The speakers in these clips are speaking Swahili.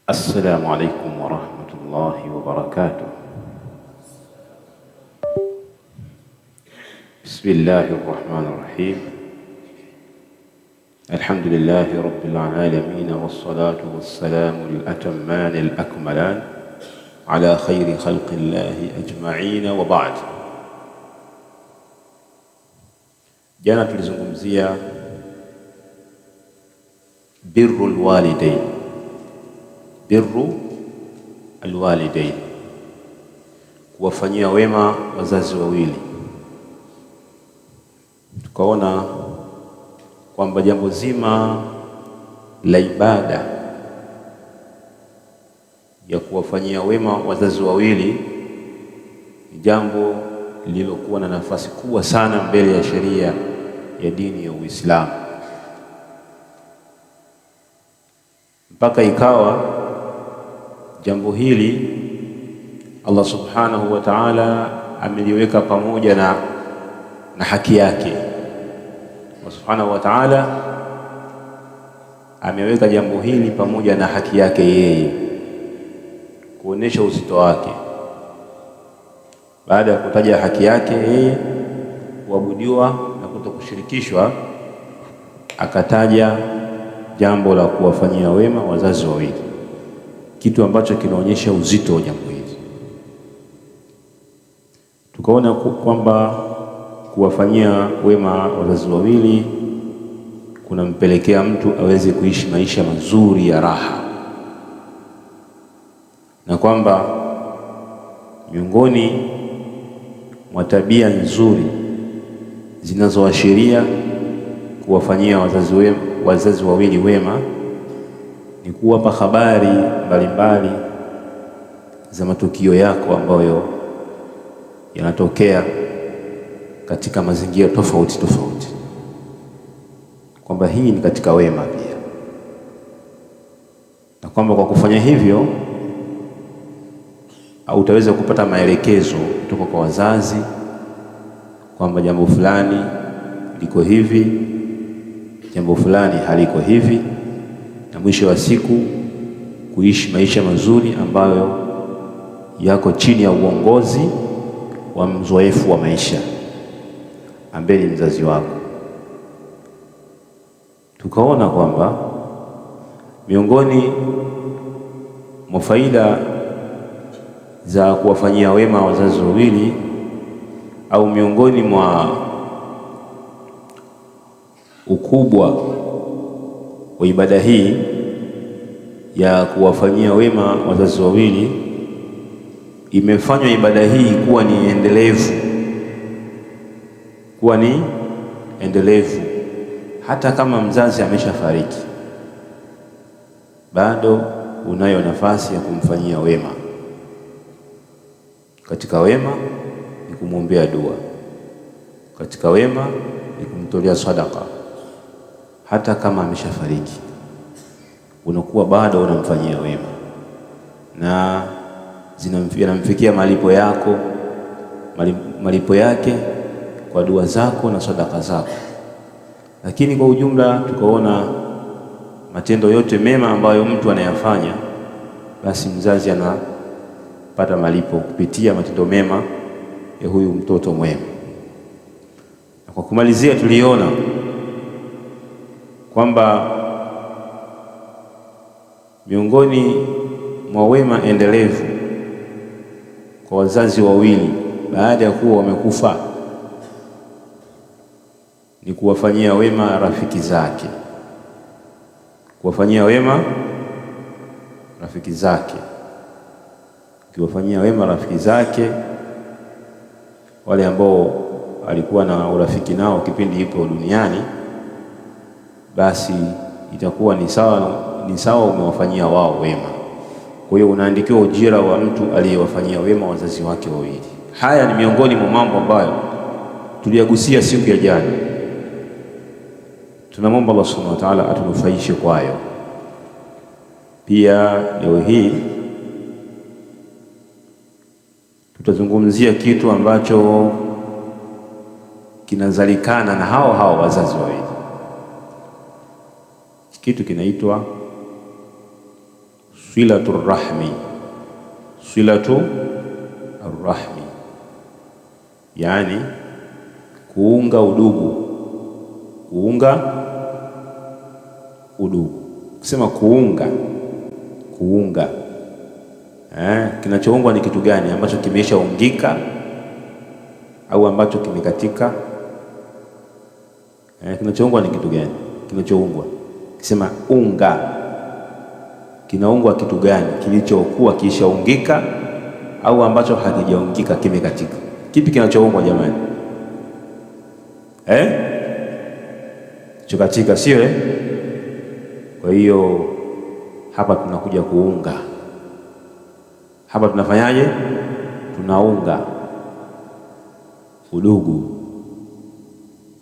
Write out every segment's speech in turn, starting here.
السلام عليكم ورحمة الله وبركاته. بسم الله الرحمن الرحيم. الحمد لله رب العالمين، والصلاة والسلام الأتمان الأكملان على خير خلق الله أجمعين، وبعد. Jana tulizungumzia birrul walidain, birru alwalidain, kuwafanyia wema wazazi wawili. Tukaona kwamba jambo zima la ibada ya kuwafanyia wema wazazi wawili ni jambo lililokuwa na nafasi kubwa sana mbele ya sheria ya dini ya Uislamu, mpaka ikawa jambo hili Allah subhanahu wa ta'ala ameliweka pamoja na haki yake. Allah subhanahu wa ta'ala ameweka jambo hili pamoja na haki yake yeye, kuonesha uzito wake. Baada ya kutaja haki yake yeye kuabudiwa na kutokushirikishwa, akataja jambo la kuwafanyia wema wazazi wawili, kitu ambacho kinaonyesha uzito wa jambo hili. Tukaona kwamba kuwafanyia wema wazazi wawili kunampelekea mtu aweze kuishi maisha mazuri ya raha, na kwamba miongoni mwa tabia nzuri zinazoashiria kuwafanyia wazazi wawili wema ni kuwapa habari mbalimbali za matukio yako ambayo yanatokea katika mazingira tofauti tofauti, kwamba hii ni katika wema pia, na kwamba kwa kufanya hivyo utaweza kupata maelekezo kutoka kwa wazazi kwamba jambo fulani liko hivi, jambo fulani haliko hivi, na mwisho wa siku kuishi maisha mazuri ambayo yako chini ya uongozi wa mzoefu wa maisha ambaye ni mzazi wako. Tukaona kwamba miongoni mwa faida za kuwafanyia wema wazazi wawili, au miongoni mwa ukubwa wa ibada hii ya kuwafanyia wema wazazi wawili, imefanywa ibada hii kuwa ni endelevu, hata kama mzazi ameshafariki, bado unayo nafasi ya kumfanyia wema. Katika wema ni kumwombea dua, katika wema ni kumtolea sadaka. Hata kama ameshafariki, unakuwa bado unamfanyia wema, na yanamfikia malipo yake kwa dua zako na sadaka zako. Lakini kwa ujumla tukaona matendo yote mema ambayo mtu anayafanya, basi mzazi anapata malipo kupitia matendo mema ya huyu mtoto mwema. Na kwa kumalizia, tuliona kwamba miongoni mwa wema endelevu kwa wazazi wawili baada ya kuwa wamekufa ni kuwafanyia wema rafiki zake, kuwafanyia wema rafiki zake. Ukiwafanyia wema rafiki zake, wale ambao alikuwa na urafiki nao kipindi yupo duniani, basi itakuwa ni sawa umewafanyia wao wema. Kwa hiyo unaandikiwa ujira wa mtu aliyewafanyia wema wazazi wake wawili. Haya ni miongoni mwa mambo ambayo tuliyagusia siku ya jana. Tunamwomba Allah subhanahu wa ta'ala atunufaishe kwayo. Pia leo hii tutazungumzia kitu ambacho kinazalikana na hao wazazi wawili. Kitu kinaitwa silatu rahmi, silatu arrahmi, yani kuunga udugu, kuunga udugu. Kusema kuunga kinachoungwa ni kitu gani? Ambacho kimeshaungika au ambacho kimekatika? Kinachoungwa ni kitu gani? Kinachoungwa, kisema unga, kinaungwa kitu gani? Kilichokuwa kishaungika au ambacho hakijaungika, kimekatika? Kipi kinachoungwa jamani? Chokatika, sio Kwa hiyo hapa tunakuja kuunga. Hapa tunafanyaje? Tunaunga udugu.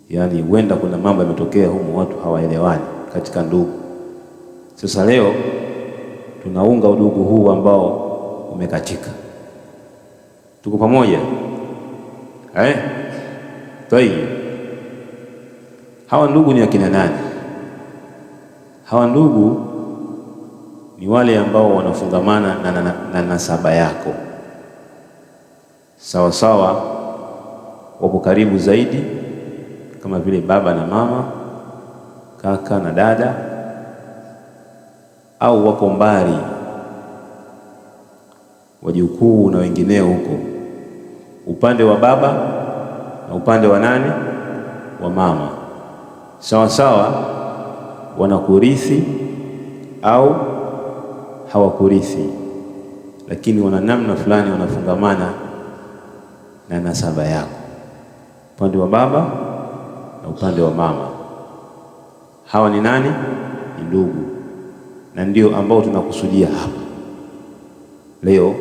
Yaani huenda kuna mambo yametokea humu, watu hawaelewani katika ndugu. Sasa leo tunaunga udugu huu ambao umekatika. Tuko pamoja? Hawa ndugu ni akina nani? Hawa ndugu ni wale ambao wanafungamana na nasaba yako, sawa sawa, wapo karibu zaidi, kama vile baba na mama, kaka na dada, au wako mbali, wajukuu na wengineo huko, upande wa baba na upande wa nani? Wa mama, sawa sawa, wanakurithi au hawakurithi, lakini wana namna fulani wanafungamana na nasaba yako, upande wa baba na upande wa mama. Hawa ni nani? Ni ndugu, na ndio ambao tunakusudia hapa leo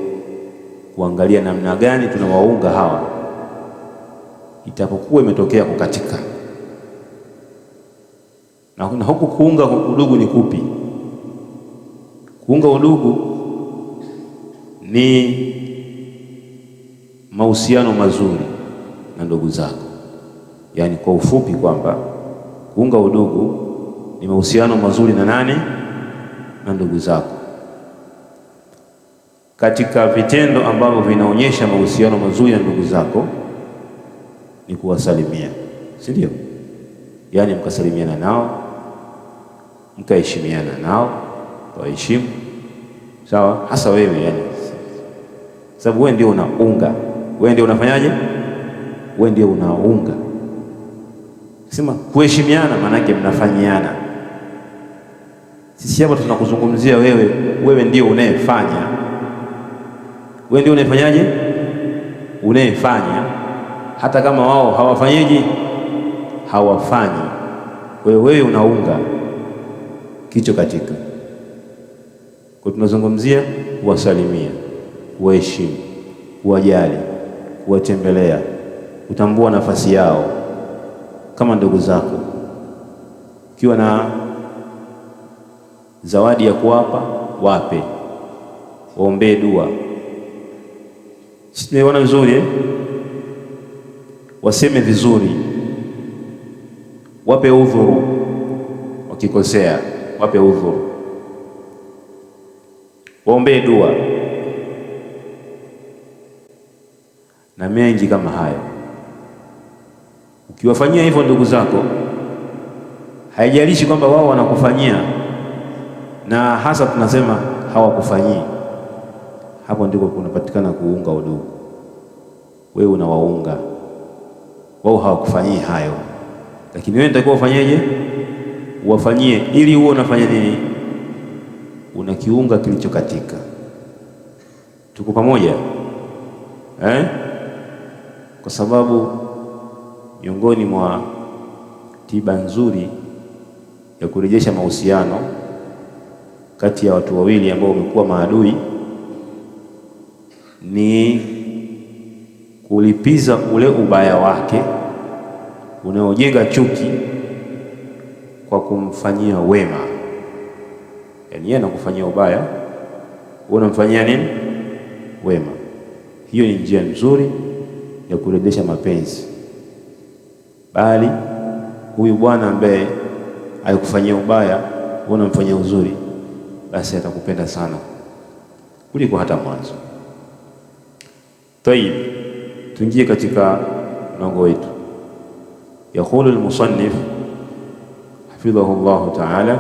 kuangalia namna gani tunawaunga hawa itapokuwa imetokea kukatika. Na huku kuunga udugu ni kupi? Kuunga udugu ni mahusiano mazuri na ndugu zako. Yaani kwa ufupi kwamba kuunga udugu ni mahusiano mazuri na nani? Na ndugu zako. Katika vitendo ambavyo vinaonyesha mahusiano mazuri na ndugu zako ni kuwasalimia, si ndio? Yaani mkasalimiana nao, mkaheshimiana nao, waheshimu, sawa? Hasa wewe, yani sababu wewe ndio unaunga, wewe ndio unafanyaje? Wewe ndio unaunga. Sema kuheshimiana maana yake mnafanyiana. Sisi hapa tunakuzungumzia wewe, wewe ndio unayefanya. Wewe ndio unafanyaje? Unayefanya, hata kama wao hawafanyeje, hawafanyi. Wewe unaunga kicho katika. Kwa tunazungumzia kuwasalimia, kuwaheshimu, kuwajali, kuwatembelea, kutambua nafasi yao kama ndugu zako. Ukiwa na zawadi ya kuwapa, wape, waombee dua. Sisi tumeona vizuri waseme vizuri, wape udhuru, wakikosea wape udhuru, waombee dua na mengi kama hayo. Ukiwafanyia hivyo ndugu zako, haijalishi kwamba wao wanakufanyia na hasa tunasema hawakufanyii, hapo ndiko kunapatikana kuunga udugu. Wewe unawaunga, wao hawakufanyii hayo, lakini wewe unatakiwa ufanyeje? Uwafanyie, ili uwe unafanya nini? Unakiunga kilichokatika. Tuko pamoja? Kwa sababu miongoni mwa tiba nzuri ya kurejesha mahusiano kati ya watu wawili ambao wamekuwa maadui ni kulipiza ule ubaya wake unaojenga chuki kwa kumfanyia wema. Yaani yeye anakufanyia ubaya, wewe unamfanyia nini? Wema. Hiyo ni njia nzuri ya kurejesha mapenzi. Bali huyu bwana ambaye alikufanyia ubaya, wewe unamfanyia uzuri, basi atakupenda sana kuliko hata mwanzo. Tayib, tuingie katika mlango wetu. Yaqulu al-musannif hafidhahu Allah ta'ala,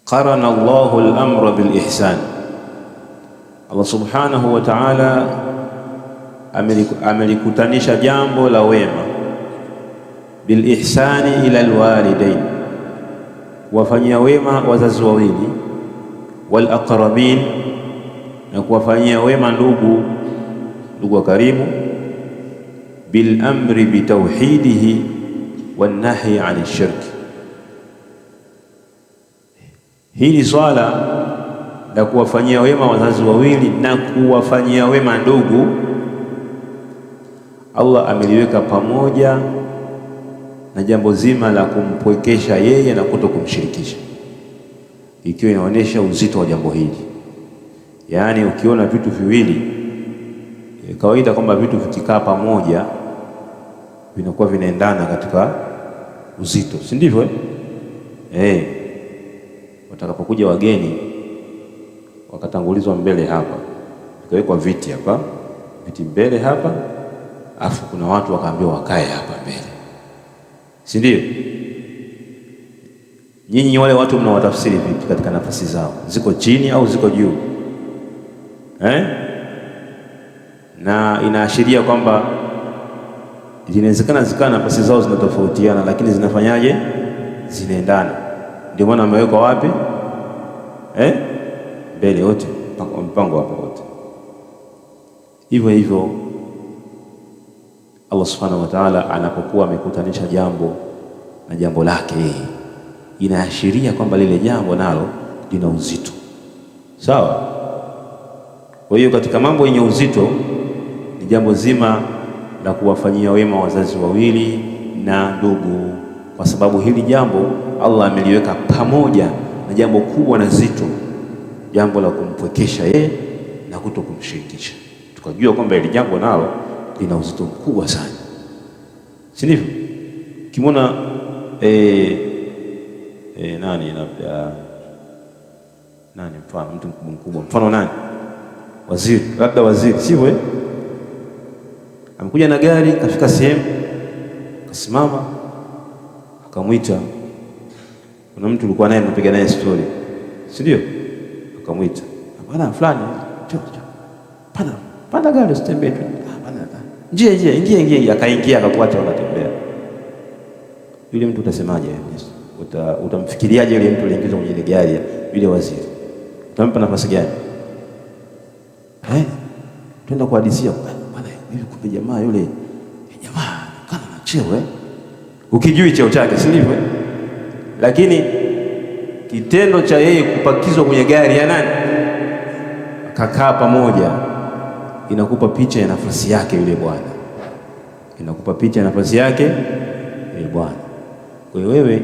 qarana Allahu al-amra bil ihsan. Allah subhanahu wa ta'ala amelikutanisha jambo la wema bil ihsani ila alwalidain, kuwafanyia wema wazazi wawili, wal aqrabin, na kuwafanyia wema ndugu wa karibu, bil amri bi tauhidihi wan nahyi 'ani shirk. Hili swala la kuwafanyia wema wazazi wawili na kuwafanyia wema ndugu, Allah ameliweka pamoja na jambo zima la kumpwekesha yeye na kuto kumshirikisha, ikiwa inaonyesha uzito wa jambo hili. Yaani ukiona vitu viwili, kawaida kwamba vitu vikikaa pamoja vinakuwa vinaendana katika uzito, si ndivyo? Watakapokuja wageni wakatangulizwa mbele hapa, vikawekwa viti hapa, viti mbele hapa, afu kuna watu wakaambiwa wakae hapa mbele, si ndio? Nyinyi wale watu mnawatafsiri vipi katika nafasi zao? Ziko chini au ziko juu? Na inaashiria kwamba inawezekana zikawa nafasi zao zinatofautiana, lakini zinafanyaje? Zinaendana. Ndio maana wamewekwa wapi? Mbele wote, mpango hapa wote. Hivyo hivyo Allah subhanahu wa ta'ala anapokuwa amekutanisha jambo na jambo lake, inaashiria kwamba lile jambo nalo lina uzito, sawa? Kwa hiyo katika mambo yenye uzito ni jambo zima la kuwafanyia wema wazazi wawili na ndugu, kwa sababu hili jambo Allah ameliweka pamoja na jambo kubwa na zito, jambo la kumpwekesha yeye na kuto kumshirikisha. Tukajua kwamba hili jambo nalo lina uzito mkubwa sana, si ndivyo? Kimona nani mfano mtu mkubwa, mfano nani? Waziri, labda waziri, sivyo? Amekuja na gari, kafika sehemu, kasimama, akamwita. Kuna mtu alikuwa naye anapiga naye story, si ndio? Akamwita, bwana fulani, panda gari usitembee tu. Ingia. Akaingia, akakuacha unatembea. Yule mtu utasemaje? Utamfikiriaje yule mtu aliingizwa kwenye ile gari yule waziri? Utampa nafasi gani? Twenda kuhadisia, bwana hivi kumbe jamaa yule jamaa kana na cheo ukijui cheo chake, si ndivyo? Lakini kitendo cha yeye kupakizwa kwenye gari ya nani, akakaa pamoja, inakupa picha ya nafasi yake yule bwana, inakupa picha ya nafasi yake yule bwana. Kwa hiyo wewe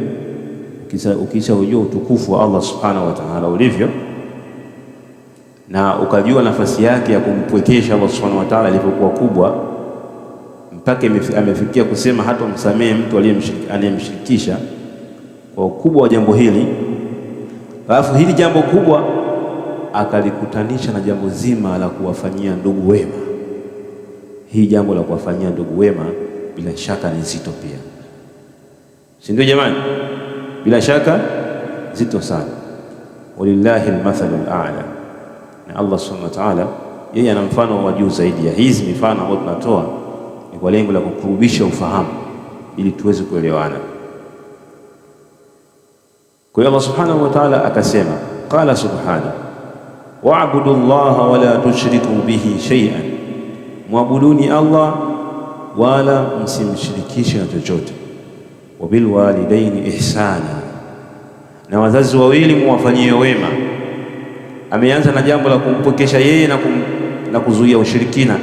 ukisha ujua utukufu wa Allah subhanahu wa ta'ala ulivyo, na ukajua nafasi yake ya kumpwekesha Allah subhanahu wa ta'ala ilivyokuwa kubwa, mpaka amefikia kusema hata umsamehe mtu aliyemshirikisha kwa ukubwa wa jambo hili, alafu hili jambo kubwa akalikutanisha na jambo zima la kuwafanyia ndugu wema. Hii jambo la kuwafanyia ndugu wema bila shaka ni zito pia, si ndio jamani? Bila shaka zito sana. Walillahi almathalul a'la, na Allah subhanahu wa ta'ala yeye ana mfano wa juu zaidi. Ya hizi mifano ambayo tunatoa ni kwa lengo la kukurubisha ufahamu ili tuweze kuelewana. Kwa hiyo Allah subhanahu wa ta'ala akasema, qala subhanahu wa'budu Allaha wa la tushriku bihi shay'an, muabuduni Allah wala msimshirikishe na chochote. Wa bil walidaini ihsana, na wazazi wawili muwafanyie wema. Ameanza na jambo la kumpokesha yeye na kuzuia ushirikina,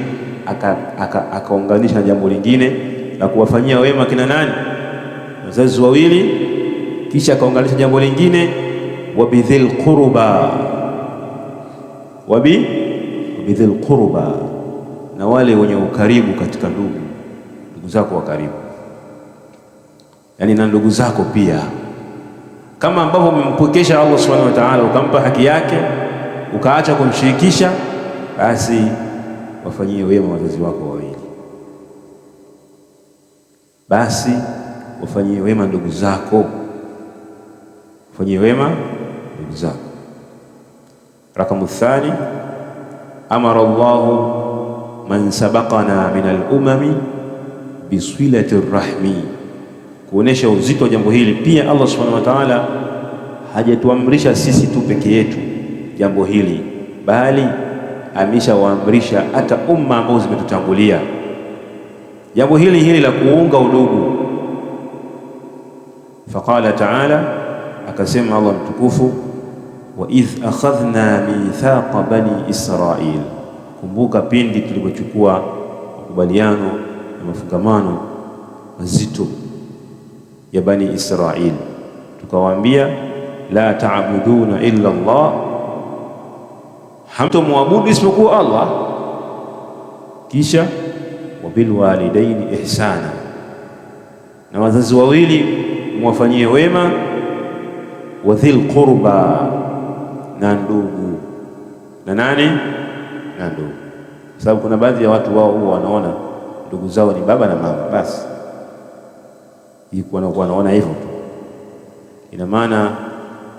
akaunganisha na jambo lingine la kuwafanyia wema kina nani? Wazazi wawili. Kisha akaunganisha jambo lingine, wabidhil qurba, wabidhil qurba, na wale wenye ukaribu katika ndugu zako wa karibu, yani na ndugu zako pia kama ambavyo umempokesha Allah subhanahu wa ta'ala, ukampa haki yake, ukaacha kumshirikisha, basi wafanyie wema wazazi wako wawili, basi wafanyie wema ndugu zako, wafanyie wema ndugu zako. Rakamu thani, amara Allahu man sabaqana min al-umami bisilati rahmi. Kuonesha uzito wa jambo hili, pia Allah subhanahu wa ta'ala hajatuamrisha sisi tu peke yetu jambo hili, bali ameshawaamrisha hata umma ambao zimetutangulia jambo hili la kuunga udugu. Faqala ta'ala, akasema Allah mtukufu, wa idh akhadhna mithaqa bani Israil, kumbuka pindi tulipochukua makubaliano na mafungamano mazito ya bani Israil, tukawaambia la ta'buduna illa Allah, hamtomwabudu isipokuwa Allah, kisha wa bil walidaini ihsana, na wazazi wawili mwafanyie wema, wa dhil qurba, na ndugu. Na nani? Na ndugu. Sababu kuna baadhi ya watu wao huwa wanaona ndugu zao ni baba na mama basi, wanaona hivyo tu, ina maana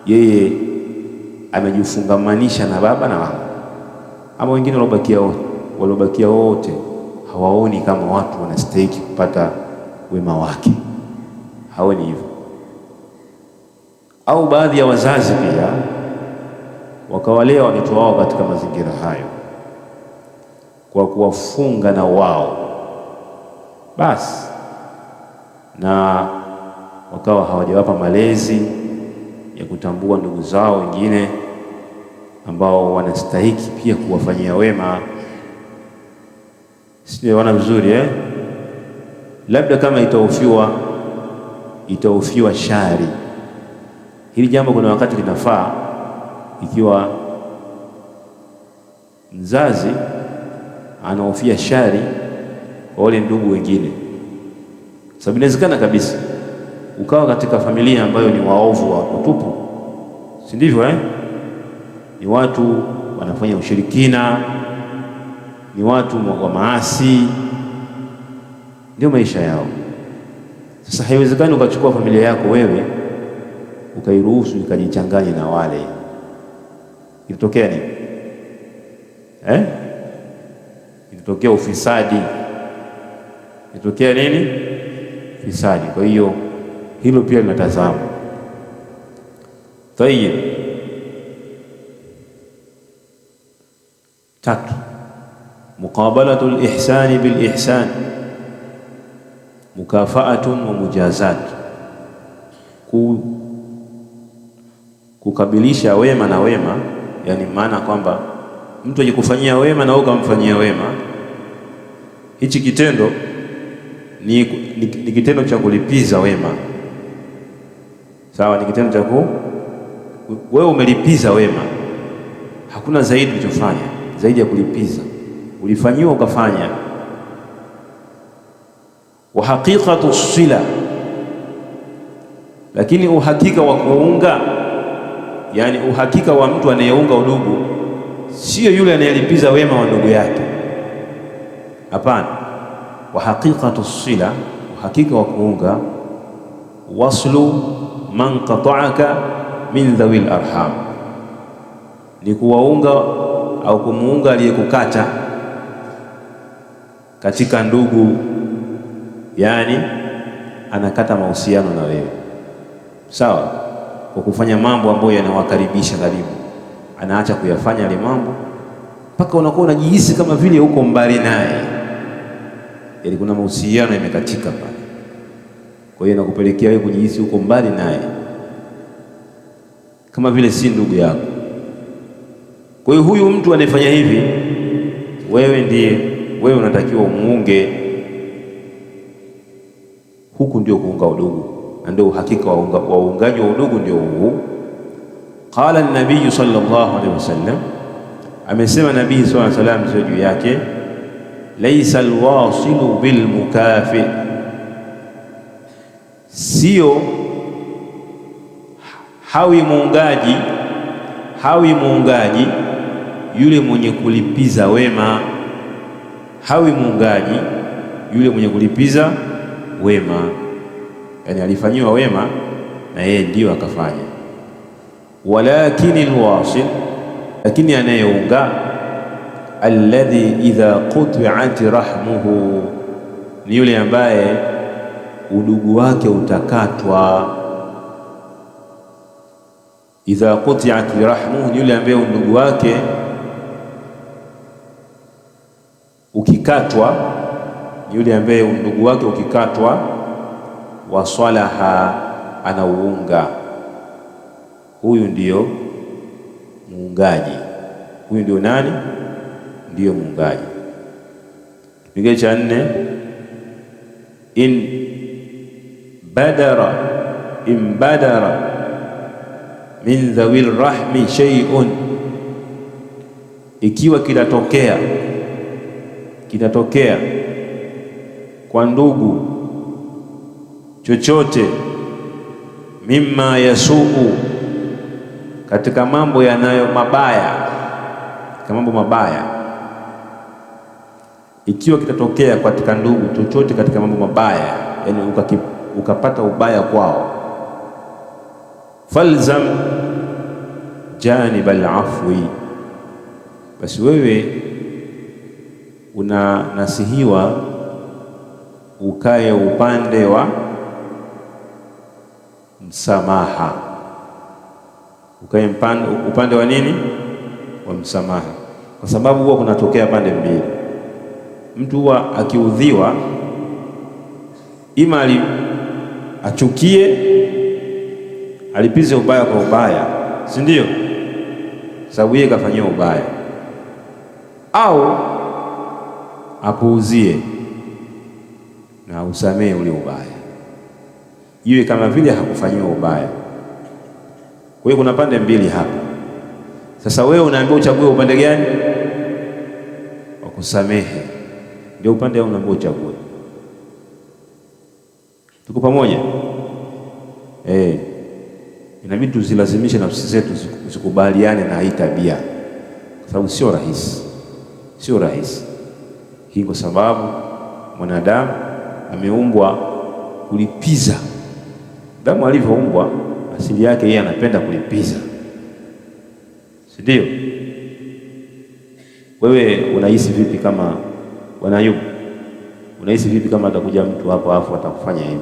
yeye amejifungamanisha na baba na mama. Ama wengine waliobakia wote hawaoni kama watu wanastahili kupata wema wake, haoni hivyo. Au baadhi ya wazazi pia wakawalea watoto wao katika mazingira hayo kwa kuwafunga na wao basi, na wakawa hawajawapa malezi ya kutambua ndugu zao wengine ambao wanastahiki pia kuwafanyia wema. Sio wana vizuri labda kama itaufiwa shari. Hili jambo kuna wakati linafaa ikiwa mzazi anahofia shari kwa wale ndugu wengine, sababu inawezekana kabisa ukawa katika familia ambayo ni waovu wa kutupu, si ndivyo ni watu wanafanya ushirikina, ni watu wa maasi, ndio maisha yao. Sasa haiwezekani ukachukua familia yako wewe ukairuhusu ikajichanganye na wale. Ilitokea nini? Ilitokea ufisadi. Ilitokea nini? Fisadi. Kwa hiyo hilo pia linatazama. Tayeb. Tatu, muqabalatul ihsani bil ihsan, mukafaatun wa mujazat. Kukabilisha wema na wema, yani maana kwamba mtu ajikufanyia wema na wewe ukamfanyia wema, hichi kitendo ni kitendo cha kulipiza wema. Sawa, ni kitendo cha wewe umelipiza wema, hakuna zaidi ulichofanya zaidi ya kulipiza. Ulifanyiwa ukafanya. Wa haqiqatu sila, lakini uhakika wa kuunga, yani uhakika wa mtu anayeunga udugu sio yule anayelipiza wema wa ndugu yake, hapana. Wa haqiqatu sila, uhakika wa kuunga, waslu man qata'aka min dhawil arham, ni kuwaunga au kumuunga aliyekukata katika ndugu, yani anakata mahusiano na wewe, sawa, kwa kufanya mambo ambayo yanawakaribisha karibu, anaacha kuyafanya yale mambo mpaka unakuwa unajihisi kama vile uko mbali naye, yani kuna mahusiano yamekatika pale. Kwa hiyo inakupelekea wewe kujihisi uko mbali naye, kama vile si ndugu yako. Kwa hiyo huyu mtu anayefanya hivi, wewe unatakiwa umuunge. Huku ndio kuunga udugu, na ndio uhakika wa uungaji wa udugu ndio huu. Qala an-nabiy sallallahu alaihi wasallam, amesema nabii sallallahu alaihi wasallam juu yake, laysa al-wasilu bil mukafi, sio hawi muungaji yule mwenye kulipiza wema, hawi muungaji yule mwenye kulipiza wema. Yani alifanyiwa wema na yeye ndio akafanya. Walakini alwasil, lakini anayeunga, alladhi idha qut'at rahmuhu, ni yule ambaye udugu wake utakatwa. Idha qut'at rahmuhu, ni yule ambaye udugu wake ukikatwa, ni yule ambaye udugu wake ukikatwa. Wasalaha, anauunga. Huyu ndiyo muungaji. Huyu ndio nani? Ndiyo muungaji. Kipengele cha 4, in badara min dhawil rahmi shay'un, ikiwa kitatokea kwa ndugu chochote, mimma yasuu, katika mambo yanayo mabaya, katika mambo mabaya, ikiwa kitatokea katika ndugu chochote katika mambo mabaya, yani ukapata ubaya kwao, falzam janib al-afwi, basi wewe unanasihiwa ukae upande wa msamaha. Ukae upande wa nini? Wa msamaha, kwa sababu huwa kunatokea pande mbili. Mtu huwa akiudhiwa, ima achukie, alipize ubaya kwa ubaya, si ndio? Sababu yeye kafanyia ubaya, au apuuzie na usamee ule ubaya, iwe kama vile hakufanyiwa ubaya. Kwa hiyo kuna pande mbili hapa. Sasa wewe unaambiwa uchague upande gani? Wa kusamehe, ndio upande unaambiwa uchague. Tuko pamoja? Inabidi tuzilazimishe nafsi zetu zikubaliane na hii tabia, kwa sababu sio rahisi hii, kwa sababu mwanadamu ameumbwa kulipiza. Damu alivyoumbwa, asili yake yeye anapenda kulipiza, si ndio? Wewe unahisi vipi kama Bwana Ayubu, unahisi vipi kama atakuja mtu hapo afu atakufanya hivi?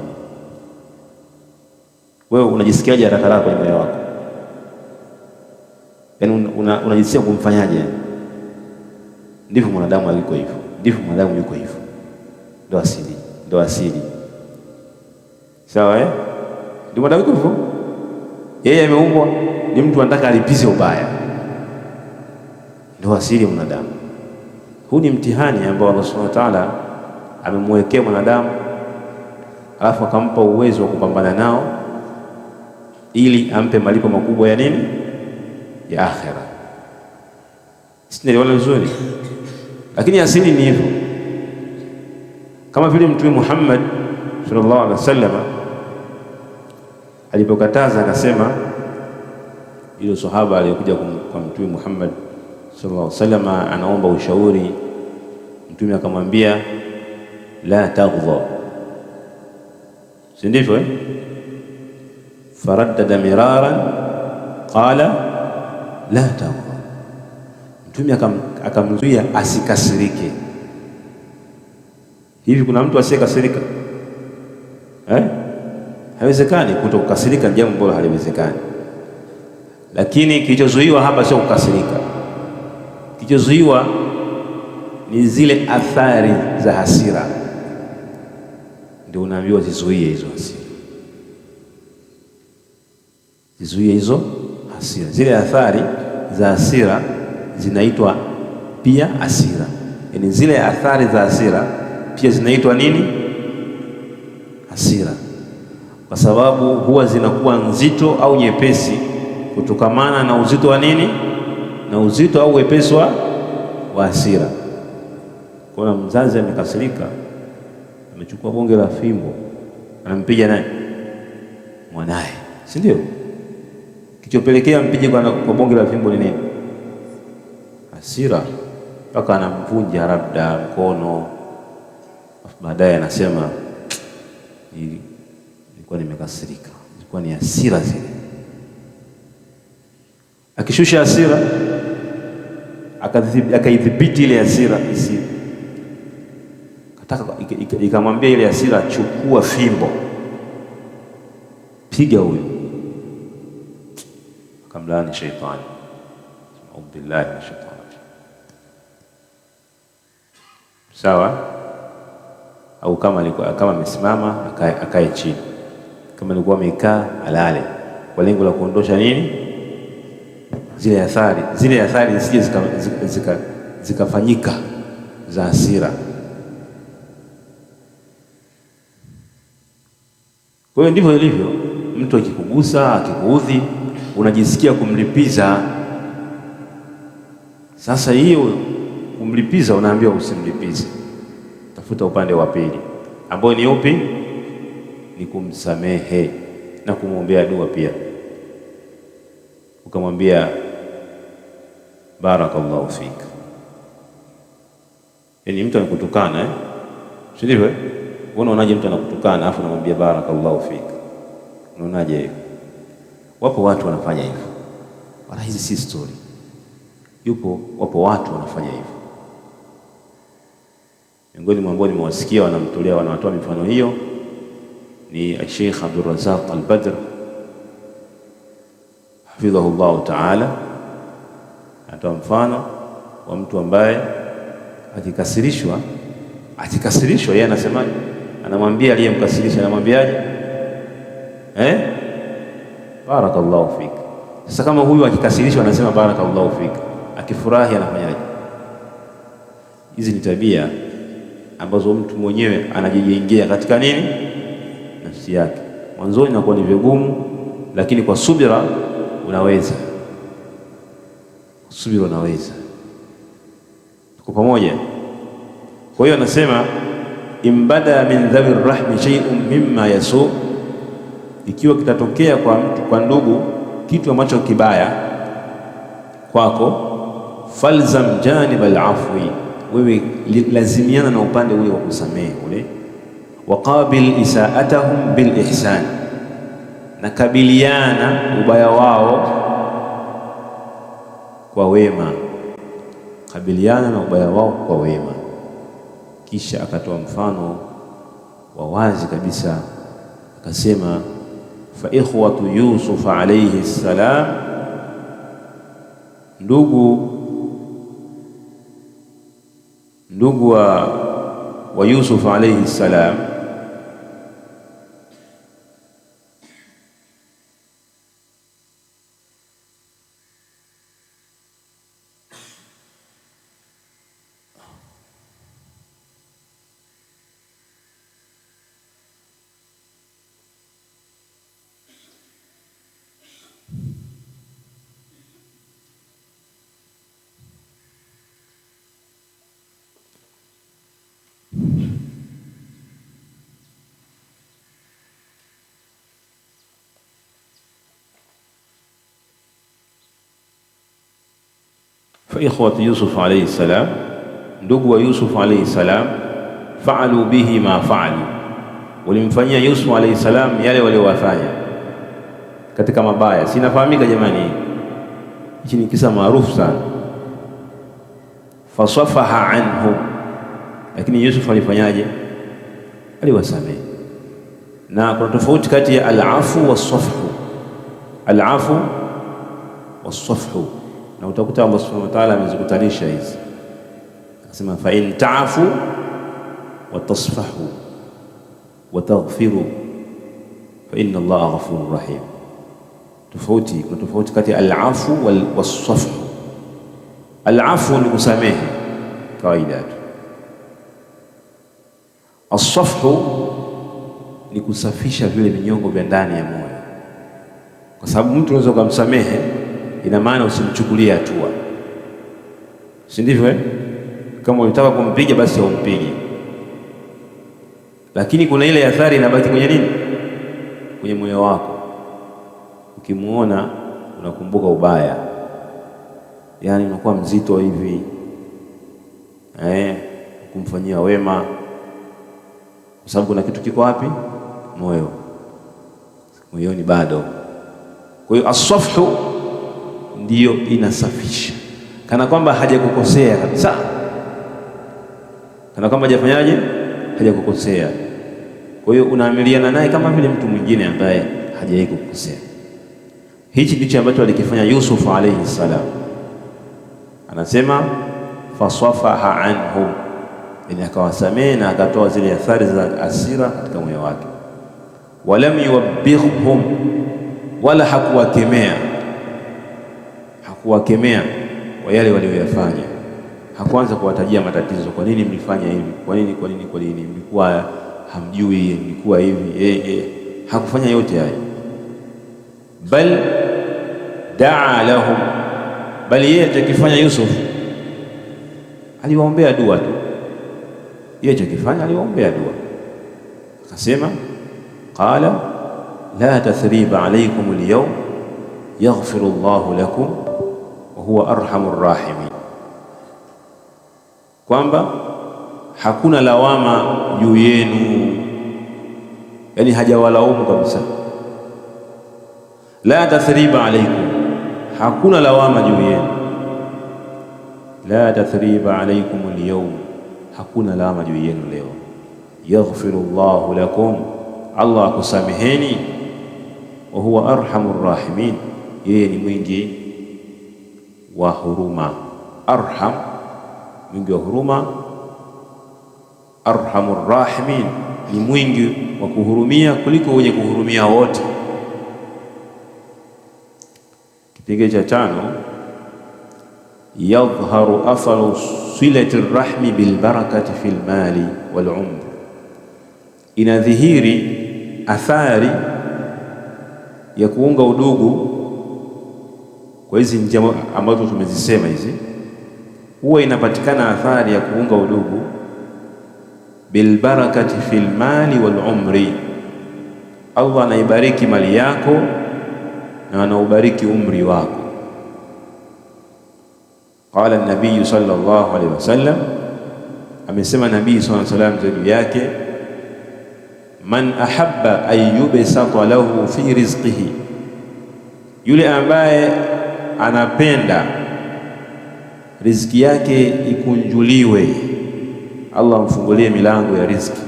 Wewe unajisikiaje haraka kwenye moyo wako? Yaani unajisikia kumfanyaje? Ndivyo mwanadamu yuko hivyo, ndio asili. Sawa ndio mwanadamu yuko hivyo. Yeye ameumbwa ni mtu anataka alipize ubaya, ndio asili ya mwanadamu. Huu ni mtihani ambao Allah Subhanahu wa Ta'ala amemwekea mwanadamu, alafu akampa uwezo wa kupambana nao ili ampe malipo makubwa ya nini? Ya akhera. Sinaelewana vizuri? Lakini asili ni hivyo. Kama vile Mtume Muhammad sallallahu alaihi wasallam alipokataza, akasema, ile sahaba aliyokuja kwa Mtume Muhammad sallallahu alaihi wasallam anaomba ushauri, Mtume akamwambia la taghdha, si ndivyo? Faraddada miraran qala la taghdha, Mtume akamzuia asikasirike. Hivi kuna mtu asiyekasirika? Haiwezekani. Kutokasirika ni jambo ambalo haliwezekani. Lakini kilichozuiwa hapa sio kukasirika. Kilichozuiwa ni zile athari za hasira, ndio unaambiwa zizuie hizo hasira. Zizuie hizo hasira. Zile athari za hasira zinaitwa pia hasira. Yaani zile athari za hasira pia zinaitwa nini? Hasira. Kwa sababu huwa zinakuwa nzito au nyepesi kutokamana na uzito wa nini? Na uzito au wepesi wa hasira. Kuna mzazi amekasirika, amechukua bonge la fimbo, anampiga nani? Mwanae, si ndio? Kilichopelekea mpige kwa bonge la fimbo ni nini? Hasira, mpaka anamvunja labda mkono. Baadaye anasema nilikuwa nimekasirika, ilikuwa ni hasira zile. Akishusha hasira, akaidhibiti ile hasira isiyo, ikamwambia ile hasira, chukua fimbo, piga huyo. Akamlaani shaitani, a'udhu billahi minash shaitani. Sawa? Au kama amesimama akae chini, kama alikuwa amekaa alale, kwa lengo la kuondosha nini? Zile athari zisije zikafanyika za hasira. Kwa hiyo ndivyo ilivyo, mtu akikugusa, akikuudhi, unajisikia kumlipiza. Sasa hiyo kumlipiza, unaambiwa usimlipize, tafuta upande wa pili ambao ni upi? Ni kumsamehe na kumwombea dua pia. Ukamwambia barakallahu fik. Yaani mtu anakutukana si ndivyo? Unaonaje mtu anakutukana afu unamwambia barakallahu fik? Unaonaje hiyo? Wapo watu wanafanya hivyo, wala hizi si story. Wapo watu wanafanya hivyo. Miongoni mwa ambao nimewasikia wanatoa mifano hiyo ni Sheikh Abdul Razzaq Al-Badr hafidhahullah ta'ala. Anatoa mfano wa mtu ambaye akikasirishwa yeye anasemaje? Anamwambia aliyemkasirisha, anamwambiaje? Barakallahu fik. Sasa kama huyu akikasirishwa anasema barakallahu fik, akifurahi anafanyaje? Hizi ni tabia ambazo mtu mwenyewe anajijengea katika nini? Nafsi yake. Mwanzoni inakuwa ni vigumu, lakini kwa subira unaweza. Subira unaweza. Tuko pamoja? Kwa hiyo anasema imbada min dhawi rahmi shay'un mimma yasu, ikiwa kitatokea kwa ndugu kitu ambacho kibaya kwako, falzam janib al-afwi, wewe lazimiana na upande ule wa kusamehe ule. Waqabil isaatahum bil ihsan, na kabiliana ubaya wao kwa wema. Kabiliana na ubaya wao kwa wema. Kisha akatoa mfano wa wazi kabisa, akasema fa ikhwatu Yusuf alayhi salam, ndugu wa Yusuf alayhi salam, fa ikhwatu Yusuf alayhi salam, ndugu wa Yusuf alayhi salam, fa'alu bihi ma fa'alu, walimfanyia Yusuf alayhi salam yale waliowafanya katika mabaya. Sinafahamika jamani, hichi ni kisa maarufu sana. Fasafaha anhu, lakini Yusuf alifanyaje? Aliwasamehe. Na kuna tofauti kati ya al-afu was-safhu, al-afu was-safhu, na utakuta Allah subhanahu wa ta'ala amezikutanisha hizi, akasema fa in ta'fu wa tasfahu wa taghfiru fa inna Allaha ghafurur rahim. Kuna tofauti kati ya al-afu was-safhu. Al-afu ni kusamehe kawaida tu, as-safhu ni kusafisha vile vinyongo vya ndani ya moyo, kwa sababu mtu unaweza kumsamehe, ina maana usimchukulie hatua, si ndivyo? Kama ulitaka kumpiga basi umpige, lakini kuna ile athari inabaki kwenye nini? Kwenye moyo wako. Ukimuona unakumbuka ubaya, yani unakuwa mzito hivi kumfanyia wema, kwa sababu kuna kitu kiko wapi? Moyoni bado. Kwa hiyo as-safhu ndiyo inasafisha, kana kwamba hajakukosea kabisa, kana kwamba hajafanyaje, hajakukosea. Kwa hiyo unaamiliana naye kama vile mtu mwingine ambaye hajawahi kukosea. Hichi ndicho ambacho alikifanya Yusuf alayhi salam. Anasema fasafaha anhum, yani akawasamehe na akatoa zile athari za hasira katika moyo wake. Walam yuwabbihum, wala hakuwakemea kwa yale walioyafanya. Hakuanza kuwatajia matatizo, kwa nini mlifanya hivi, kwa nini mlikuwa hamjui, mlikuwa hivi. Hakufanya yote hayo, bal daa lahum, bali yeye atakifanya Yusuf aliwaombea dua tu. Yeye atakifanya aliwaombea dua, akasema qala la tathriba alaykum al-yawm yaghfiru Allahu lakum wa huwa arhamur rahimin, kwamba hakuna lawama juu yenu, yani hajawalaumu kabisa. La tathriba alaykum, hakuna lawama juu yenu. La tathriba alaykum al-yawm, hakuna lawama juu yenu leo. Yaghfiru Allahu lakum, Allah akusameheni. Wa huwa arhamur rahimin, yeye ni mwingi wa huruma. Arham, mwingi wa huruma. Arhamur rahimin, ni mwingi wa kuhurumia kuliko wenye kuhurumia wote. Kipengele cha 5, yadhharu atharu silati rahmi bil barakati fil mali wal umr, inadhihiri athari ya kuunga udugu kwa hizi njia ambazo tumezisema hizi. Huwa inapatikana athari ya kuunga udugu bil barakati fil mali wal umri, Allah anaibariki mali yako na anaubariki umri wako. Qala an-nabiy sallallahu alayhi wasallam, amesema nabii sallallahu alayhi wasallam juu yake, man ahabba an yubsata lahu fi rizqihi, yule ambaye anapenda riziki yake ikunjuliwe, Allah amfungulie milango ya riziki.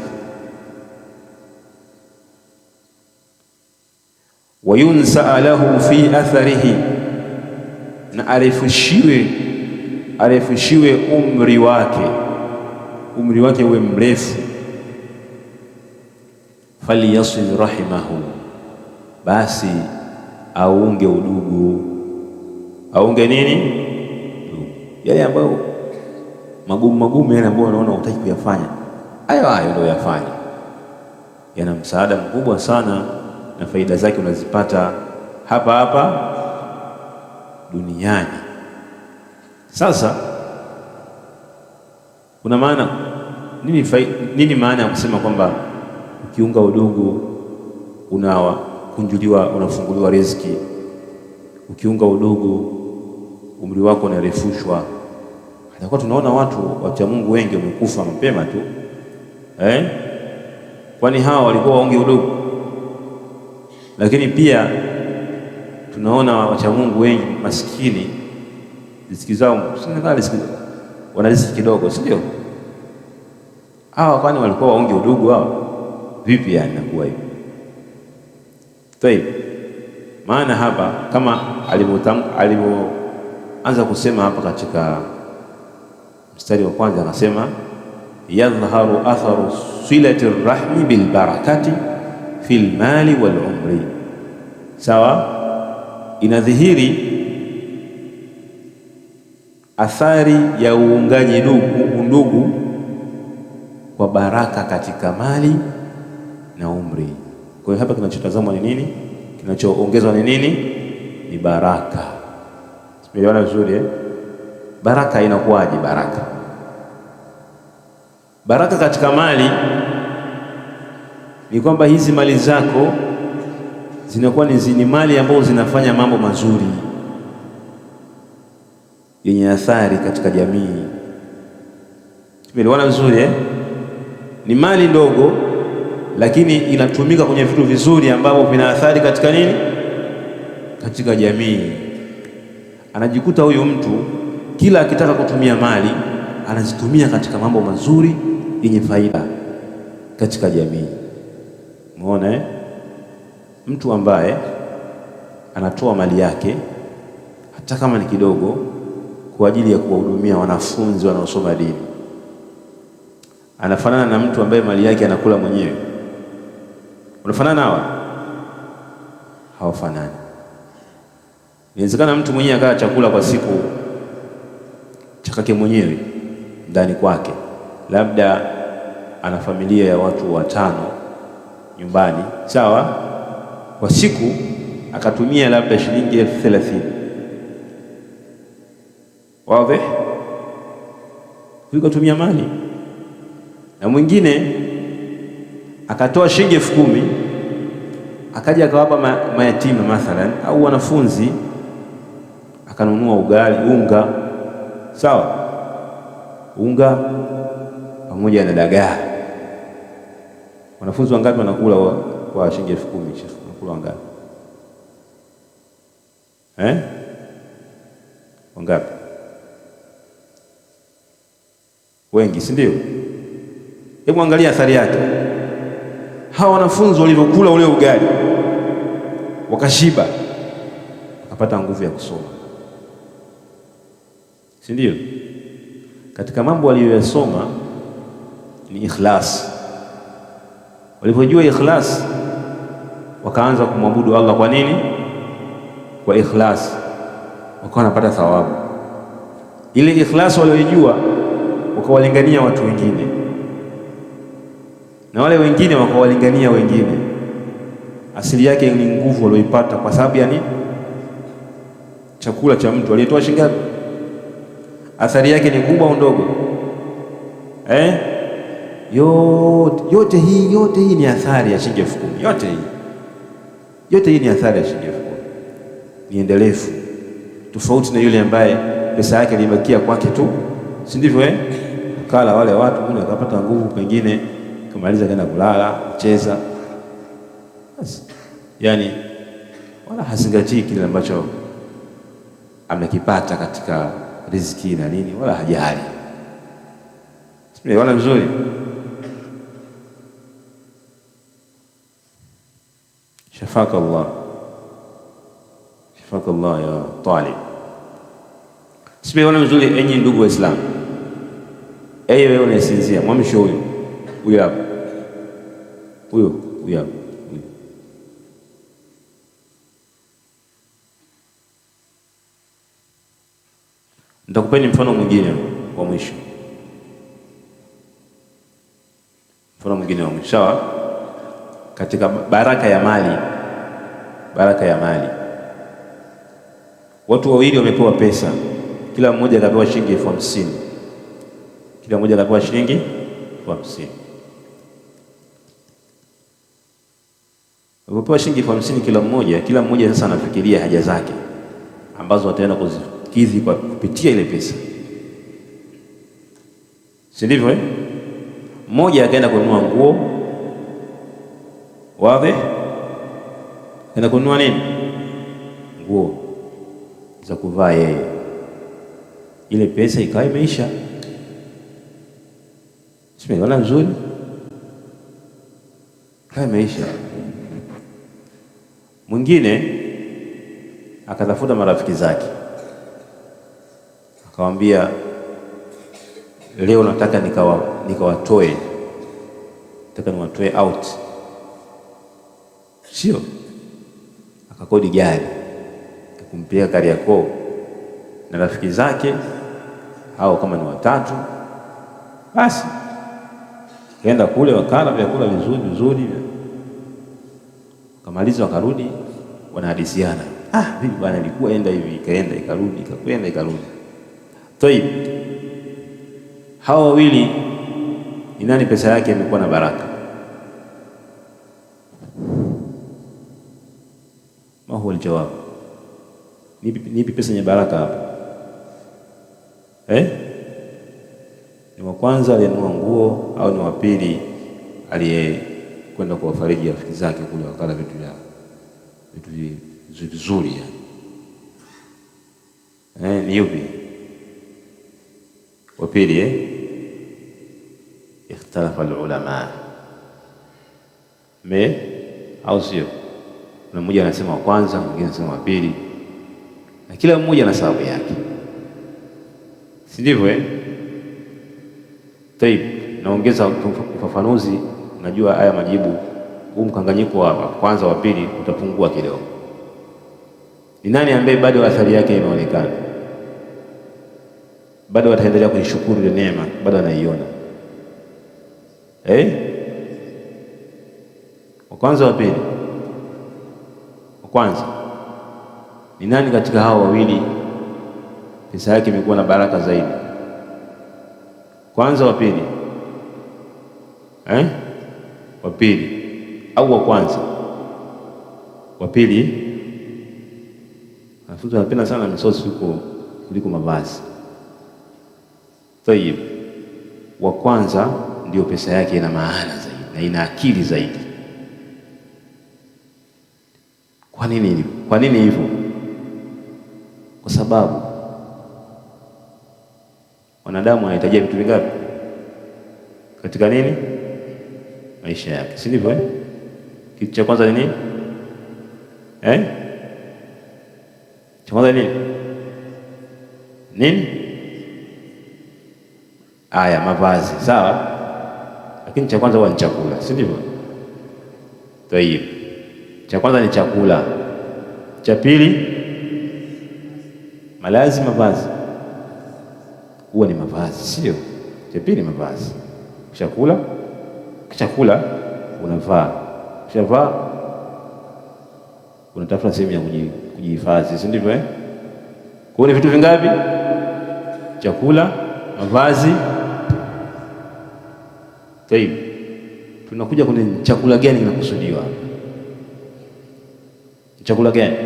Wa yunsa lahu fi atharihi, na arefushiwe umri wake uwe mrefu. Falyasil rahimahu, basi aunge udugu. Aunge nini? Yale ambayo magumu yale ambayo unaona hutaki kuyafanya, hayo ndio yafanye. Yana msaada mkubwa sana na faida zake unazipata hapa duniani. Sasa kuna maana nini maana ya kusema kwamba ukiunga udugu unakunjuliwa, unafunguliwa riziki? Ukiunga udugu umri wako unarefushwa. Hata tunaona watu wacha Mungu wengi wamekufa mapema tu, kwani hawa walikuwa waungi udugu? Lakini pia tunaona wacha Mungu wengi maskini, riziki zao wana riziki kidogo, si ndio? Hawa kwani walikuwa waungi udugu hao? Vipi yani inakuwa hivyo? Maana hapa kama alivyoanza kusema hapa katika mstari wa kwanza, akasema yadhharu atharu silati rahmi bil barakati fil mali wal umri. Sawa, inadhihiri athari ya uungaji undugu kwa baraka katika mali na umri. Kwa hiyo hapa kinachotazamwa ni nini? Kinachoongezwa ni nini? Ni baraka. Simeelewana vizuri Baraka inakuwaje? Baraka katika mali ni kwamba hizi mali zako zinakuwa ni mali ambazo zinafanya mambo mazuri yenye athari katika jamii. Tumeelewana vizuri eh? Ni mali ndogo lakini inatumika kwenye vitu vizuri ambavyo vina athari katika nini? Katika jamii. Anajikuta huyu mtu kila akitaka kutumia mali anazitumia katika mambo mazuri yenye faida katika jamii. Umeona eh? Mtu ambaye anatoa mali yake hata kama ni kidogo kwa ajili ya kuwahudumia wanafunzi wanaosoma dini, anafanana na mtu ambaye mali yake anakula mwenyewe. Unafanana hawa? Hawafanani. Inawezekana mtu mwenyewe akala chakula kwa siku chakake mwenyewe ndani kwake, labda ana familia ya watu 5 nyumbani, sawa? Kwa siku akatumia labda shilingi 30,000. Wazi? Huyo katumia mali. Na mwingine akatoa shilingi 10,000 akaja akawapa mayatima mathalan au wanafunzi, akanunua ugali, unga, sawa? Unga pamoja na dagaa. Wanafunzi wangapi wanakula kwa shilingi 10,000? Wanakula wangapi? Wangapi? Wengi, si ndio? Hebu angalia athari yake. Hawa wanafunzi walivyokula ule ugali wakashiba, wakapata nguvu ya kusoma, si ndio? Katika mambo waliyoyasoma ni ikhlas. Walipojua ikhlas wakaanza kumwabudu Allah. Kwa nini? Kwa ikhlas, wakawa wanapata thawabu. Ile ikhlas waliyojua wakawalingania watu wengine, na wale wengine wakawalingania wengine. Asili yake ni nguvu walioipata kwa sababu ya nini? Chakula cha mtu aliyetoa shilingi ngapi? Athari yake ni kubwa au ndogo? Yote hii ni athari ya shilingi 10,000. Yote hii ni athari ya shilingi 10,000. Ni endelevu, tofauti na yule ambaye pesa yake ilibakia kwake tu, si ndivyo Kala wale watu mwenye akapata nguvu, pengine kumaliza kaenda kulala, kucheza, yani wala hazingatii kile ambacho amekipata katika riziki na nini, wala hajali. Wala vizuri. Shafaka Allah ya talib. Wala vizuri. Enyi ndugu wa Islam, wewe unasinzia, mwamsho huyo hapa, huyo hapa. Nitakupeni mfano mwingine wa mwisho. Mfano mwingine wa mwisho, sawa? Katika baraka ya mali, watu wawili wamepewa pesa, kila mmoja akapewa shilingi 50,000. Kila mmoja akapewa shilingi 50,000. Wamepewa shilingi 50,000 kila mmoja sasa anafikiria haja zake ambazo ataenda kuzikidhi kwa kupitia ile pesa, si ndivyo Mmoja akaenda kununua nguo, wazi, akaenda kununua nini? Nguo za kuvaa yeye. Ile pesa ikawa imeisha. Simeona vizuri? Ikawa imeisha. Mwingine akatafuta marafiki zake, akamwambia, leo nataka nikawatoe, nataka niwatoe out, sio? Akakodi gari akakumpeleka Kariakoo na rafiki zake hao, kama ni 3, basi kaenda kule, wakala vyakula vizuri, kamaliza, wakarudi, wanahadisiana, vipi bwana, ilikuwa enda hivi, ikaenda ikarudi, ikakwenda ikarudi. Tayib, hawa wawili ni nani pesa yake imekuwa na baraka? jawabu. Nipi pesa yenye baraka hapa? Ni wa kwanza aliyenunua nguo au ni wa pili aliyekwenda kuwafariji rafiki zake kule wakala vitu vizuri yani? Ni yupi? Wa pili. Ikhtalafa alulama au sio? Na mmoja anasema wa kwanza, mwingine anasema wa pili, na kila mmoja ana sababu yake, si ndivyo? Taib, naongeza ufafanuzi. Najua haya majibu, huu mkanganyiko wa kwanza wa pili utapungua kidogo. Ni nani ambaye bado athari yake inaonekana, bado ataendelea kuishukuru ile neema, bado anaiona? Wa kwanza, wa pili? Wa kwanza ni nani katika hao wawili pesa yake imekuwa na baraka zaidi? Kwanza, wa pili? Wa pili au wa kwanza? Wa pili. Wanafunzi wanapenda sana misosi kuliko mavazi. Tayeb, wa kwanza ndio pesa yake ina maana zaidi na ina akili zaidi. Kwa nini hivyo? Kwa sababu wanadamu wanahitaji vitu vingapi katika nini? Maisha yake, si ndivyo? Kitu cha kwanza ni nini? Cha kwanza ni nini? Mavazi, sawa, lakini cha kwanza huwa ni chakula, si ndivyo? Tayeb, cha kwanza ni chakula, cha pili malazi, mavazi. Huwa ni mavazi, sio? Cha pili mavazi, chakula unavaa, ukishavaa unatafuta sehemu ya kujihifadhi, si ndivyo? Kwa ni vitu vingapi? Chakula, mavazi. Tayeb, tunakuja kwenye chakula gani kinakusudiwa? Chakula gani?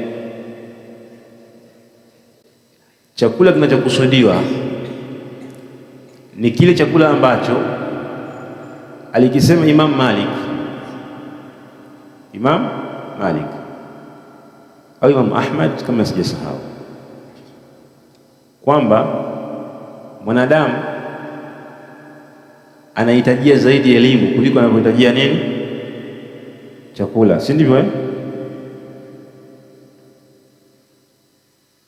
Chakula kinachokusudiwa ni kile chakula ambacho alikisema Imam Malik au Imam Ahmad kama sijasahau, kwamba mwanadamu anahitajia zaidi elimu kuliko anavyohitajia nini? Chakula, si ndivyo?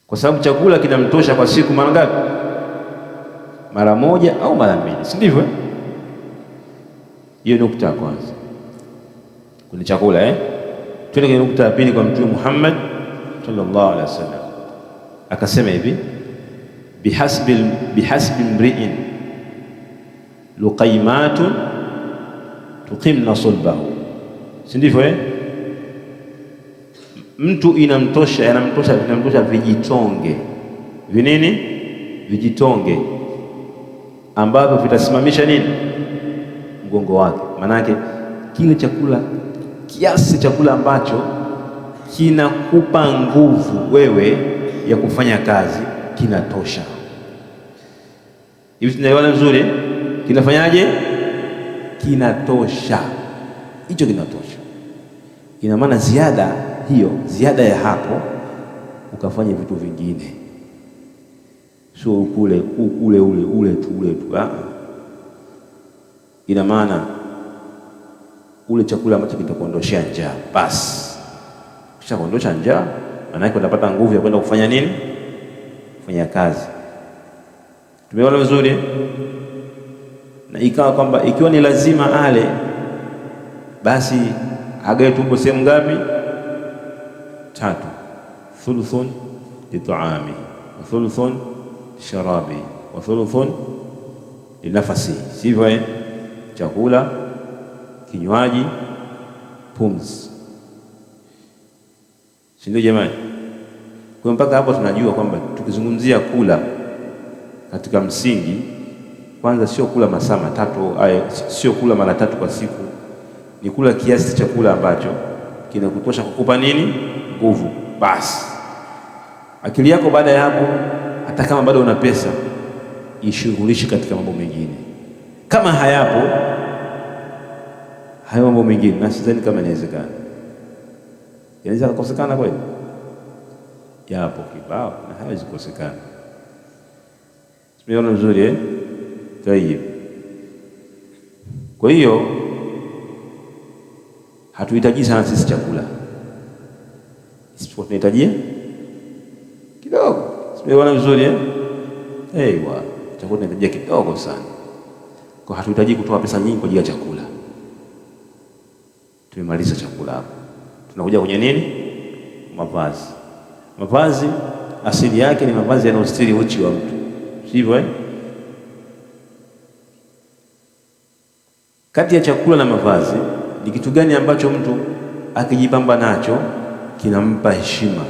Kwa sababu chakula kinamtosha kwa siku mara ngapi? Mara moja au mara mbili, si ndivyo? Hiyo nukta ya kwanza kuna chakula. Twende kwenye nukta ya pili. Kwa Mtume Muhammad sallallahu alaihi wasallam akasema hivi, bihasbi mri'in luqaymatun tuqimna sulbahu, si ndivyo? Mtu inamtosha vijitonge vinini? Vijitonge ambavyo vitasimamisha nini? Mgongo wake. Maanake kile chakula, kiasi chakula ambacho kinakupa nguvu wewe ya kufanya kazi kinatosha. Hivi tunaelewana vizuri? Kinafanyaje? Kinatosha. Hicho kinatosha. Ina maana ziada ya hapo ukafanya vitu vingine, sio ule tu. Ina maana ule chakula ambacho kitakuondoshea njaa, basi kisha kuondosha njaa, maana yake utapata nguvu ya kwenda kufanya nini? Kufanya kazi. Tumeona vizuri? Na ikawa kwamba ikiwa ni lazima ale, basi agae tumbo sehemu ngapi? 3. Thuluthun lit'ami wa thuluthun sharabi wa thuluthun linafasi, sivyo? Chakula, kinywaji, pumzi, si ndio jamani? Kwa mpaka hapo tunajua kwamba tukizungumzia kula katika msingi, kwanza sio kula masaa matatu, sio kula mara 3 kwa siku, ni kula kiasi cha chakula ambacho kinakutosha kukupa nini? Nguvu. basi. Akili yako baada ya hapo, hata kama bado una pesa, ishughulishe katika mambo mengine. Kama hayapo hayo mambo mengine, na sidhani kama inawezekana. Inaweza kukosekana kweli? Yapo kibao na hawezi kukosekana. Simeona vizuri Tayeb. Kwa hiyo hatuhitaji sana sisi chakula, isipokuwa tunahitajia kidogo. Simeona vizuri Ewa, chakula tunahitajia kidogo sana. Kwa hatuhitaji kutoa pesa nyingi kwa ajili ya chakula. Tumemaliza chakula hapo. Tunakuja kwenye nini? Mavazi. Mavazi asili yake ni mavazi yanayostiri uchi wa mtu, sivyo Kati ya chakula na mavazi, ni kitu gani ambacho mtu akijipamba nacho kinampa heshima?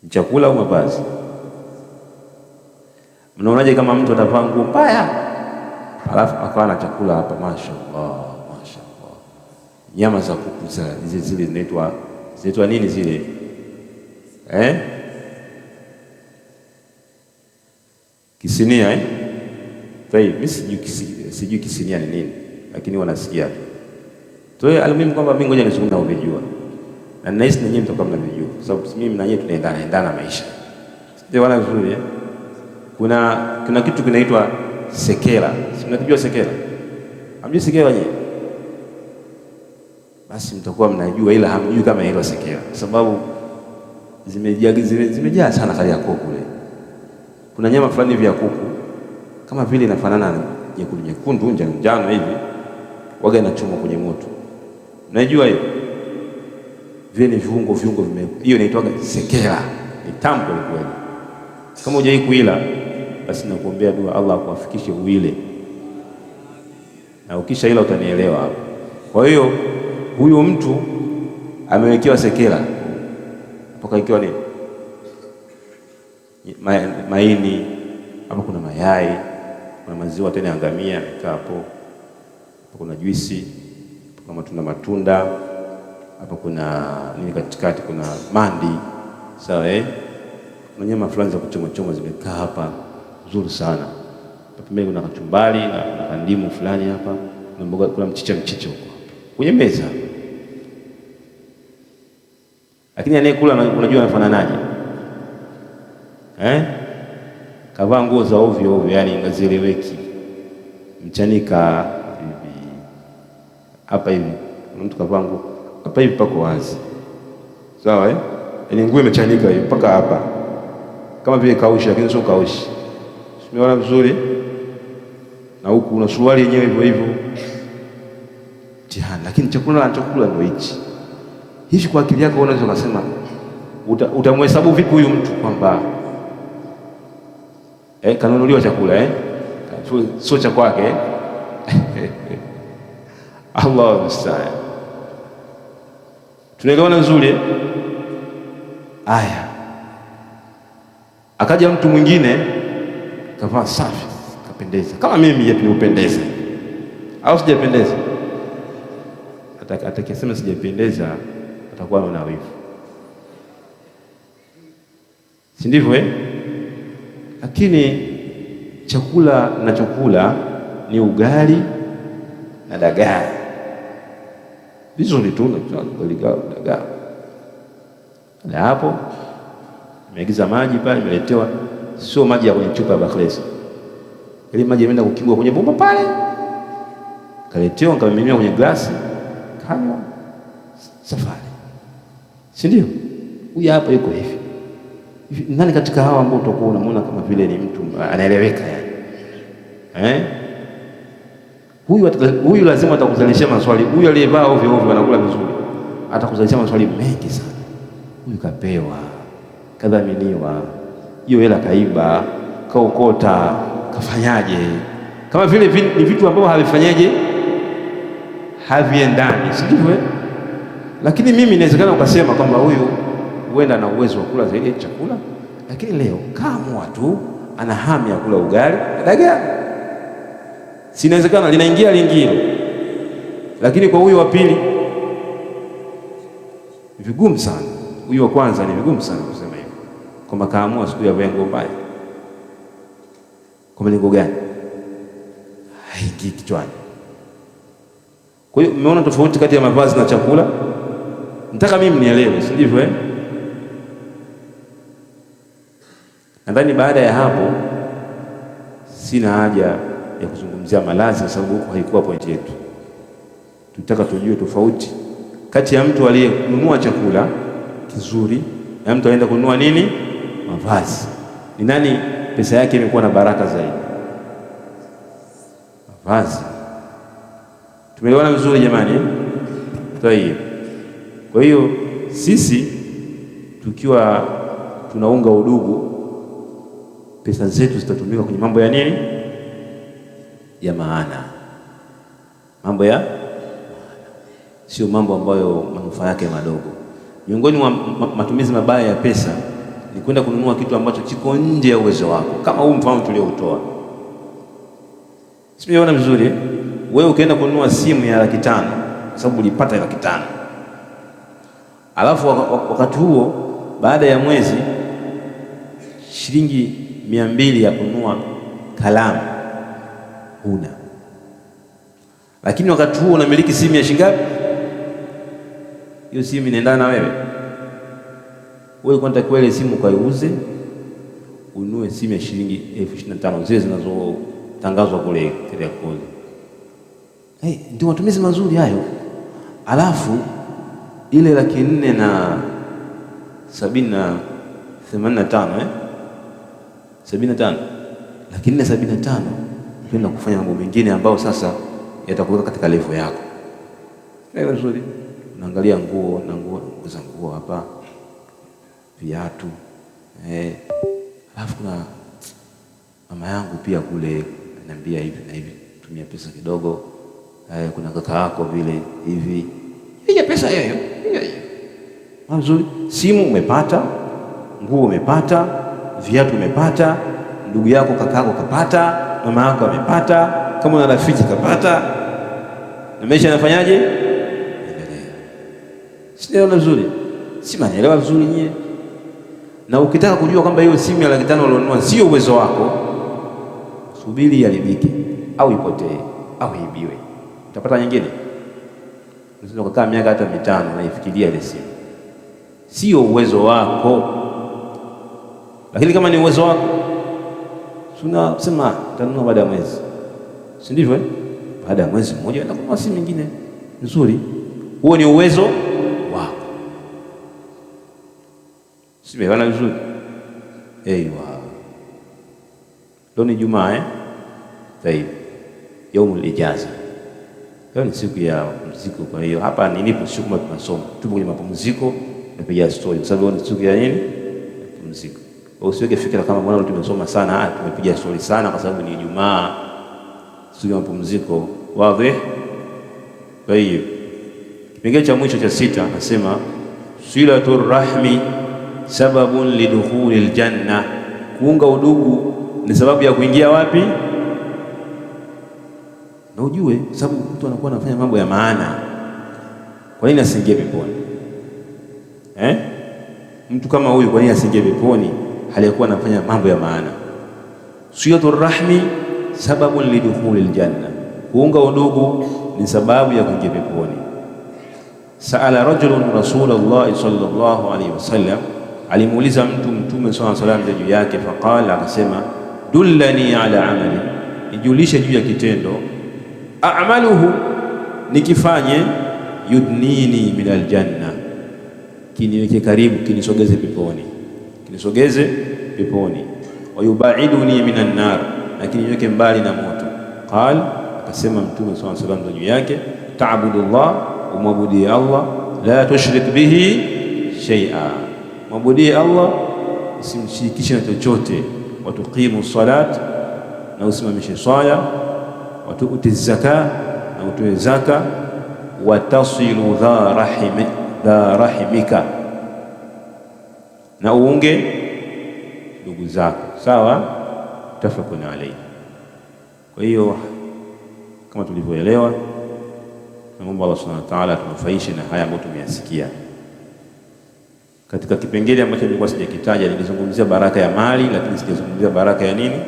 Ni chakula au mavazi? Mnaonaje kama mtu atavaa nguo mbaya alafu akawa na chakula hapa, mashaallah, mashaallah, nyama za kuku zile zinaitwa nini zile kisinia mimi sijui kisinia ni nini, lakini wanasikia tu. Toe almuhimu kwamba mimi ngoja nizungumze na uvijua, na ninahisi na nyinyi mtakuwa mnavijua, kwa sababu mimi na nyinyi tunaendana maisha. Ndio wala vizuri Kuna kitu kinaitwa sekela. Si mnajua sekela? Hamjui sekela nyinyi? Basi mtakuwa mnajua, ila hamjui kama ile sekela, kwa sababu zimejaa sana Kariakoo kule. Kuna nyama fulani vya kuku kama vile inafanana nyekundu njano hivi, waga inachomwa kwenye moto. Unajua hiyo? Vile ni viungo hiyo inaitwa sekela. Ni tamu kweli. Kama hujai kuila, basi nakuombea dua Allah akuafikishe uile, na ukisha ila utanielewa hapo. Kwa hiyo huyo mtu amewekewa sekela, mpaka ikiwa ni maini, hapo kuna mayai, kuna maziwa tena ya ngamia yamekaa hapo, kuna juisi, kuna matunda, hapo kuna nini katikati, kuna mandi, sawa kuna nyama fulani za kuchoma zimekaa hapa nzuri sana. Pembeni kuna kachumbari na kandimu fulani hapa, na mboga, kuna mchicha huko kwenye meza. Lakini anayekula unajua anafananaje? Kavaa nguo za ovyo, yani ngazieleweki, mchanika hivi hapa hivi. Mtu kavaa nguo hapa hivi pako wazi, sawa yani nguo imechanika hivi mpaka hapa, kama vile kaushi, lakini sio kaushi. Umeona vizuri? Na huku una suruali yenyewe hivyo tihani, lakini chakula ndio hichi. Hivi kwa akili yako unaweza kusema utamhesabu vipi huyu mtu kwamba kanunuliwa chakula sio cha kwake? Allah musta'an. Tunaelewana vizuri? Aya, akaja mtu mwingine kavaa safi, kapendeza kama mimi yepi niupendeze au sijapendeza? Atakisema sijapendeza, atakuwa na wivu, si ndivyo Lakini chakula ninachokula ni ugali na dagaa, vizuri tu, na dagaa. Na hapo nimeagiza maji pale, nimeletewa, sio maji ya kwenye chupa ya Barclays. Ile maji yameenda kukingwa kwenye bomba pale, kaletewa, nikamimina kwenye glasi, kanywa, safari. Si ndio? Huyu hapa yuko hivi. Nani katika hawa ambao utakuwa unamuona kama vile ni mtu anaeleweka Huyu lazima atakuzalisha maswali. Huyu aliyevaa ovyo anakula vizuri, atakuzalisha maswali mengi sana. Huyu kapewa, kadhaminiwa, hiyo hela kaiba, kaokota, kafanyaje? Kama vile ni vitu ambavyo havifanyaje, haviendani, si ndivyo? Lakini mimi inawezekana ukasema kwamba huyu huenda na uwezo wa kula zaidi ya chakula, lakini leo kaamua tu ana hamu ya kula ugali na dagaa. Si inawezekana linaingia lingine. Lakini kwa huyu wa pili vigumu sana. Huyu wa kwanza ni vigumu sana kusema hivyo, kwamba kaamua siku ya nguo mbaya. Kwa malengo gani? Haingii kichwani. Kwa hiyo mmeona tofauti kati ya mavazi na chakula? Nataka mimi nielewe, si ndivyo? Nadhani baada ya hapo sina haja ya kuzungumzia malazi, kwa sababu huko haikuwa pointi yetu. Tunataka tujue tofauti kati ya mtu aliyenunua chakula kizuri na mtu aenda kununua nini? Mavazi. Ni nani pesa yake imekuwa na baraka zaidi? Mavazi. Tumeelewana vizuri jamani? Tayeb. Kwa hiyo sisi tukiwa tunaunga udugu, pesa zetu zitatumika kwenye mambo ya nini? Ya maana. Mambo ya maana, sio mambo ambayo manufaa yake madogo. Miongoni mwa matumizi mabaya ya pesa ni kwenda kununua kitu ambacho kiko nje ya uwezo wako, kama huu mfano tulioutoa. Simeona vizuri? Wewe ukaenda kununua simu ya 500,000 kwa sababu ulipata 500,000. Alafu wakati huo baada ya mwezi shilingi 200 ya kununua kalamu huna. Lakini wakati huo unamiliki simu ya shilingi ngapi? Hiyo simu inaendana na wewe. Wewe unatakiwa ile simu ukaiuze, ununue simu ya shilingi 25,000 zile zinazotangazwa kule Kariakoo. Ndio matumizi mazuri hayo. Alafu ile 485 75 475 kwenda kufanya mambo mengine ambayo sasa yatakuweka katika level yako. Leo nzuri unaangalia nguo na nguo za nguo hapa, viatu. Alafu kuna mama yangu pia kule ananiambia hivi na hivi, tumia pesa kidogo. Kuna kaka yako vile hivi, hiyo pesa hiyo. Nzuri, simu umepata, nguo umepata, viatu umepata, ndugu yako kaka yako kapata, mama yako amepata, kama una rafiki kapata, na maisha yanafanyaje? Endelea. Sio vizuri? Si mnaelewa vizuri nyie? Na ukitaka kujua kwamba hiyo simu ya 500,000 ulionunua sio uwezo wako, subiri iharibike au ipotee au ibiwe, utapata nyingine. Unaweza kukaa miaka hata 5 na ifikiria ile simu. Sio uwezo wako. Lakini kama ni uwezo wako, tunasema utanunua baada ya mwezi, si ndivyo? Baada ya mwezi mmoja unaenda kununua simu nyingine nzuri. Huo ni uwezo wako. Simeona vizuri? Leo ni Jumaa Tayeb. Yaumul ijaza. Leo ni siku ya mapumziko, kwa hiyo hapa nilipo sio kama tunasoma. Tupo kwenye mapumziko, napiga story kwa sababu ni siku ya nini? Mapumziko. Usiweke fikra kama mbona tumesoma sana, tumepiga story sana kwa sababu ni Ijumaa, siku ya mapumziko. Wazi? Tayeb. Kipengele cha mwisho cha 6 nasema silatur rahmi sababun lidukhulil janna. Kuunga udugu ni sababu ya kuingia wapi? Na ujue sababu mtu anakuwa anafanya mambo ya maana, kwa nini asiingie peponi? Mtu kama huyu kwa nini asiingie peponi hali ya kuwa anafanya mambo ya maana? Silatur rahmi sababun lidukhulil janna. Kuunga udugu ni sababu ya kuingia peponi. Saala rajulun Rasulullah sallallahu alaihi wasallam, alimuuliza Mtume sallallahu alaihi wasallam juu yake, faqala, akasema dullani ala amali, nijulishe juu ya kitendo, a'maluhu, nikifanye, yudnini min aljanna, kiniweke karibu, kinisogeze peponi, wa yubaiduni minan nar, na kiniweke mbali na moto. Qala, akasema Mtume sallallahu alaihi wasallam juu yake, ta'budullah, umwabudie Allah, la tushrik bihi shay'a, mwabudie Allah, usimshirikishe na chochote, watuqimu salat, na usimamishe swala, watuuti zaka, na utoe zaka, watasilu dha rahimika, na uunge ndugu zako. Sawa? Tafakuni alayhi. Kwa hiyo kama tulivyoelewa, naomba Allah subhanahu wa ta'ala tunufaishe na haya ambayo tumeyasikia. Katika kipengele ambacho nilikuwa sijakitaja, nilizungumzia baraka ya mali, lakini sijazungumzia baraka ya nini?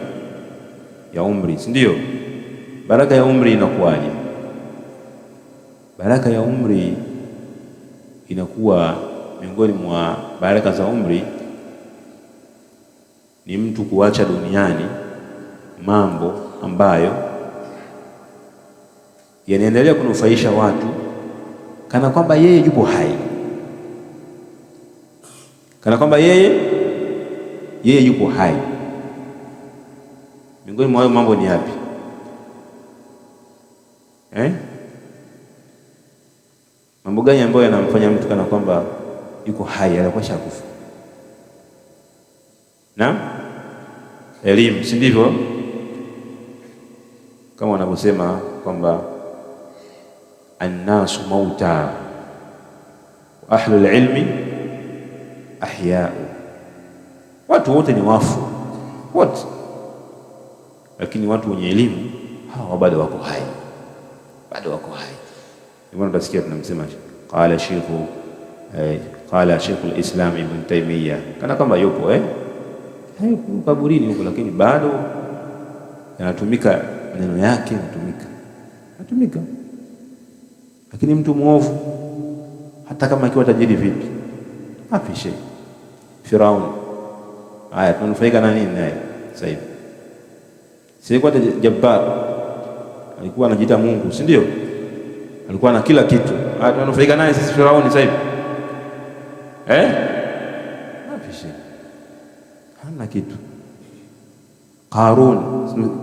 Ya umri, si ndio? Baraka ya umri inakuwaje? Baraka ya umri inakuwa, miongoni mwa baraka za umri ni mtu kuacha duniani mambo ambayo yanaendelea kunufaisha watu kana kwamba yeye yupo hai, kana kwamba yeye yupo hai. Miongoni mwa hayo mambo ni yapi? Mambo gani ambayo yanamfanya mtu kana kwamba yuko hai anakuwa shakufa? Na elimu, si ndivyo? Kama wanavyosema kwamba annasu mauta wa ahlul ilmi ahya'u, watu wote ni wafu wote, lakini watu wenye elimu hawa bado wako hai, bado wako hai. Ndio tunasikia tunamsema qala Sheikhul Islam Ibn Taymiyyah, kana kama yupo kaburini huko, lakini bado yanatumika maneno yake, yanatumika. Lakini mtu muovu hata kama akiwa tajiri vipi, hafi shay. Firaun, haya tunanufaika na nini naye sasa hivi? Si kwa jabbar, alikuwa anajiita Mungu, si ndio? Alikuwa na kila kitu. Haya tunanufaika naye sisi Firaun sasa hivi? Hafi shay, hana kitu. Qarun,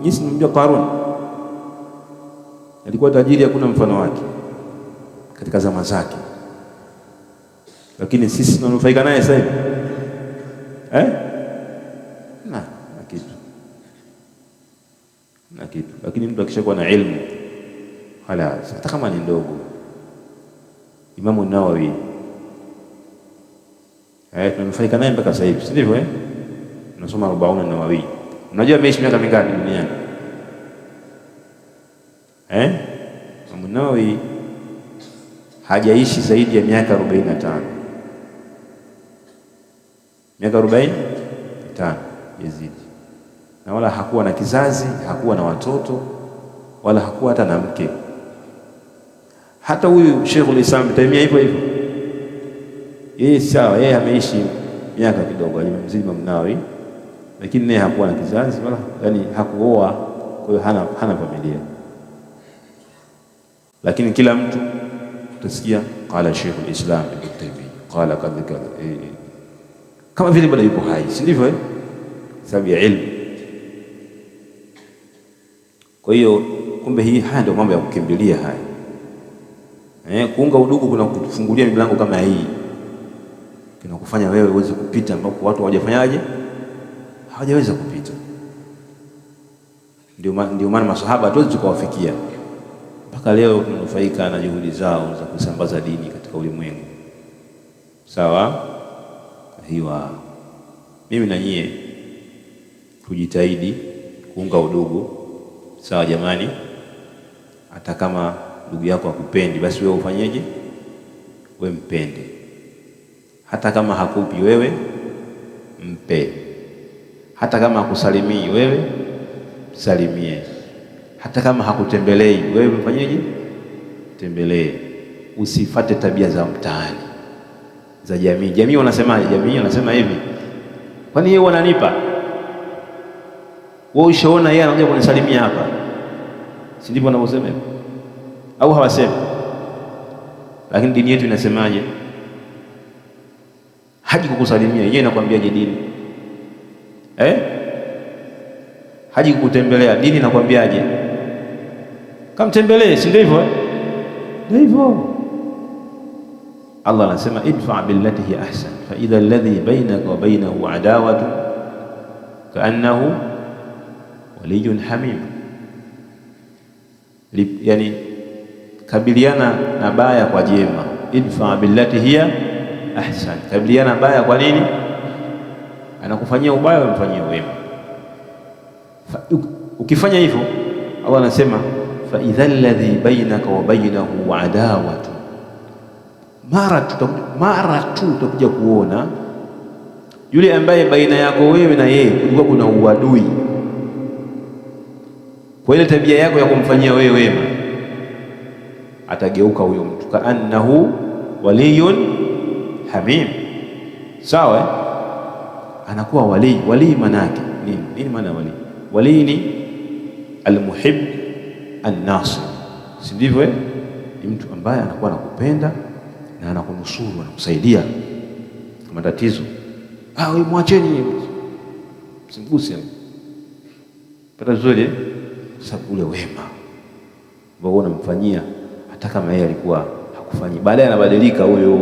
jinsi mnamjua Qarun, alikuwa tajiri, hakuna mfano wake katika zama zake, lakini sisi tunanufaika naye sasa hivi? Na kitu. Lakini mtu akishakuwa na ilmu halas, hata kama ni ndogo. Imamu Nawawi tunanufaika naye mpaka sasa hivi, si ndivyo? Tunasoma 40 Nawawi. Unajua ameishi miaka mingapi duniani? Imamu Nawawi hajaishi zaidi ya miaka 45. Miaka 45 yazidi, na wala hakuwa na kizazi, hakuwa na watoto, wala hakuwa hata na mke. Hata huyu Sheikhul Islam Taimia hivyo, yeye sawa, yeye ameishi miaka kidogo, alimzidi Imam Nawawi, lakini naye hakuwa na kizazi wala hakuoa, kwa hiyo hana familia. Lakini kila mtu utasikia qala Sheikhul Islam Ibn Taymiyyah qala kadhalika, kama vile bado yupo hai, si ndivyo? Sababu ya ilmu. Kwa hiyo kumbe haya ndio mambo ya kukimbilia haya. Kuunga udugu kuna kufungulia milango kama hii, kinakufanya wewe uweze kupita ambapo watu hawajafanyaje, hawajaweza kupita. Ndio maana maswahaba hatuwezi tukawafikia mpaka leo, tunanufaika na juhudi zao za kusambaza dini katika ulimwengu. Sawa? Hiyo mimi na nyie tujitahidi kuunga udugu. Sawa jamani? Hata kama ndugu yako hakupendi, basi wewe ufanyeje? Wewe mpende. Hata kama hakupi, wewe mpe. Hata kama hakusalimii, wewe salimie. Hata kama hakutembelei, wewe mfanyeje? Tembelee. Usifate tabia za mtaani, za jamii. Jamii wanasemaje? Jamii wanasema hivi, kwani yeye wananipa? Wewe ushaona yeye anakuja kunisalimia hapa, si ndivyo wanavyosema hivyo? Au hawasemi? Lakini dini yetu inasemaje? Haji kukusalimia, yeye inakwambiaje dini? Haji kukutembelea, dini inakwambiaje? Kamtembelee, si ndivyo? Ndivyo Allah anasema idfa billati hi ahsan fa idha alladhi bainaka wa bainahu adawatu kaannahu waliyun hamim. Yani kabiliana na baya kwa jema. Idfa billati hiya ahsan, kabiliana baya kwa nini? Anakufanyia ubaya, umfanyie wema. Ukifanya hivyo, Allah anasema fa idha alladhi bainaka wa bainahu adawatu, mara tu utakuja kuona yule ambaye baina yako wewe na yeye kulikuwa kuna uadui, kwa ile tabia yako ya kumfanyia wewe wema, atageuka huyo mtu kaannahu waliyun hamim. Sawa, anakuwa wali. Wali maana yake nini? Maana wali, wali ni almuhib an-nasir, si ndivyo? Ni mtu ambaye anakuwa anakupenda na anakunusuru, anakusaidia kwa matatizo. Wewe mwacheni, msimguse, pata vizuri, sababu ule wema ambao unamfanyia hata kama yeye alikuwa hakufanyi, baadaye anabadilika huyo.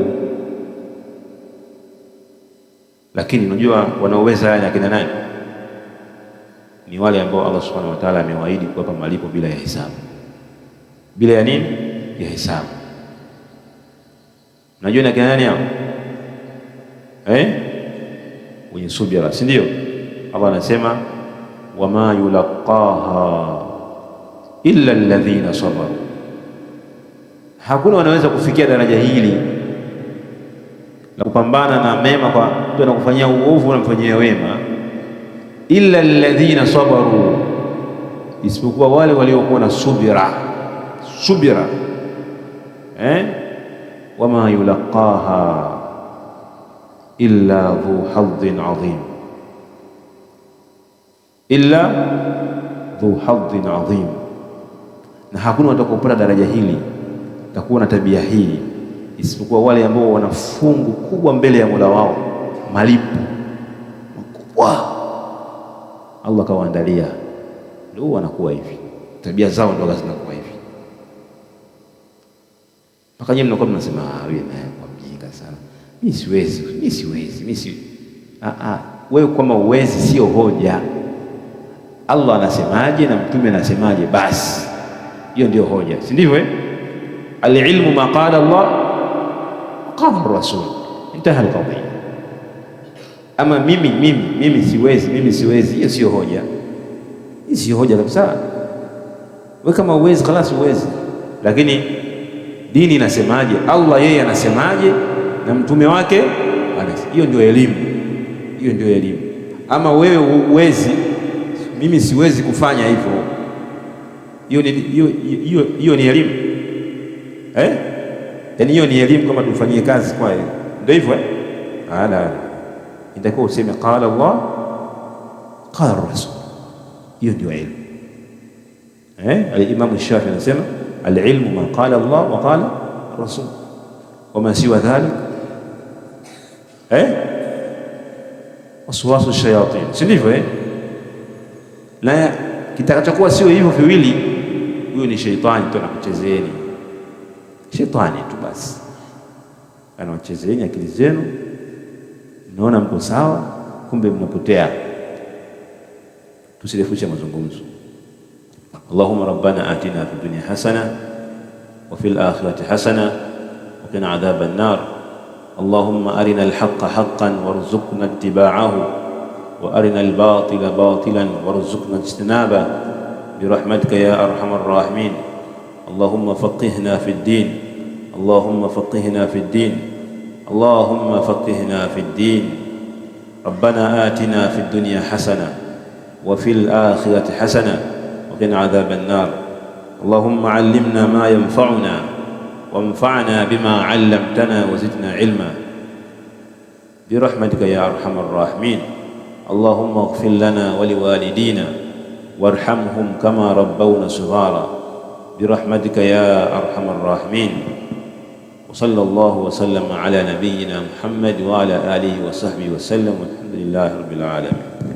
Lakini unajua wanaoweza haya akina nani? Ni wale ambao Allah Subhanahu wa Ta'ala amewaahidi kuwapa malipo bila ya hisabu. Bila ya nini? Ya hisabu. Unajua ni akina nani hao? Wenye subira, si ndio? Allah anasema wama yulaqaha illa alladhina sabaru. Hakuna wanaweza kufikia daraja hili la kupambana na mema kwa mtu anakufanyia uovu unamfanyia wema, illa alladhina sabaru, isipokuwa wale waliokuwa na subira. Wama yulaqaha illa dhu hadhin adhim, illa dhu hadhin adhim. Na hakuna watakopata daraja hili takuwa na tabia hii isipokuwa wale ambao wana fungu kubwa mbele ya Mola wao, malipo makubwa Allah kawaandalia, ndio wanakuwa hivi, tabia zao ndio zinakuwa hivi. Mpaka nyinyi mnakuwa mnasema wewe naye kwa mjinga sana, mimi siwezi. Wewe kama uwezi sio hoja. Allah anasemaje na mtume anasemaje, basi hiyo ndio hoja, si ndivyo? Alilmu ma qala Allah qala Rasul, intaha alqadhiya. Ama mimi siwezi, hiyo sio hoja. Hii sio hoja kabisa. Wewe kama uwezi خلاص uwezi, lakini dini inasemaje, Allah yeye anasemaje na mtume wake, hiyo ndio elimu. Ama wewe uwezi, mimi siwezi kufanya hivyo, hiyo ni elimu? Yaani hiyo ni elimu kama tufanyie kazi kwa hiyo, ndio hivyo la, inatakiwa useme qala Allah qala Rasul, hiyo ndio elimu. Al-Imam Shafi'i anasema al-ilmu ma qala Allah wa qala Rasul wama siwa dhalik waswasu shayatin, si ndivyo? Na kitakachokuwa sio hivyo viwili, huyo ni sheitani tu anakuchezeeni, shetani tu basi anawachezeeni akili zenu, mnaona mko sawa, kumbe mnapotea. Tusirefushe mazungumzo. Allahumma rabbana atina fid dunya hasana wa fil akhirati hasana wa qina adhaban nar. Allahumma arina al-haqqa haqqan warzuqna ittiba'ahu wa arina al-batila batilan warzuqna ijtinaba birahmatika ya arhamar rahimin. اللهم فقهنا في الدين، اللهم فقهنا في الدين، اللهم فقهنا في الدين. ربنا آتنا في الدنيا حسنة وفي الآخرة حسنة وقنا عذاب النار. اللهم علمنا ما ينفعنا وانفعنا بما علمتنا وزدنا علما برحمتك يا أرحم الراحمين. اللهم اغفر لنا ولوالدينا وارحمهم كما ربونا صغارا برحمتك يا أرحم الراحمين. وصلى الله وسلم على نبينا محمد وعلى آله وصحبه وسلم، والحمد لله رب العالمين.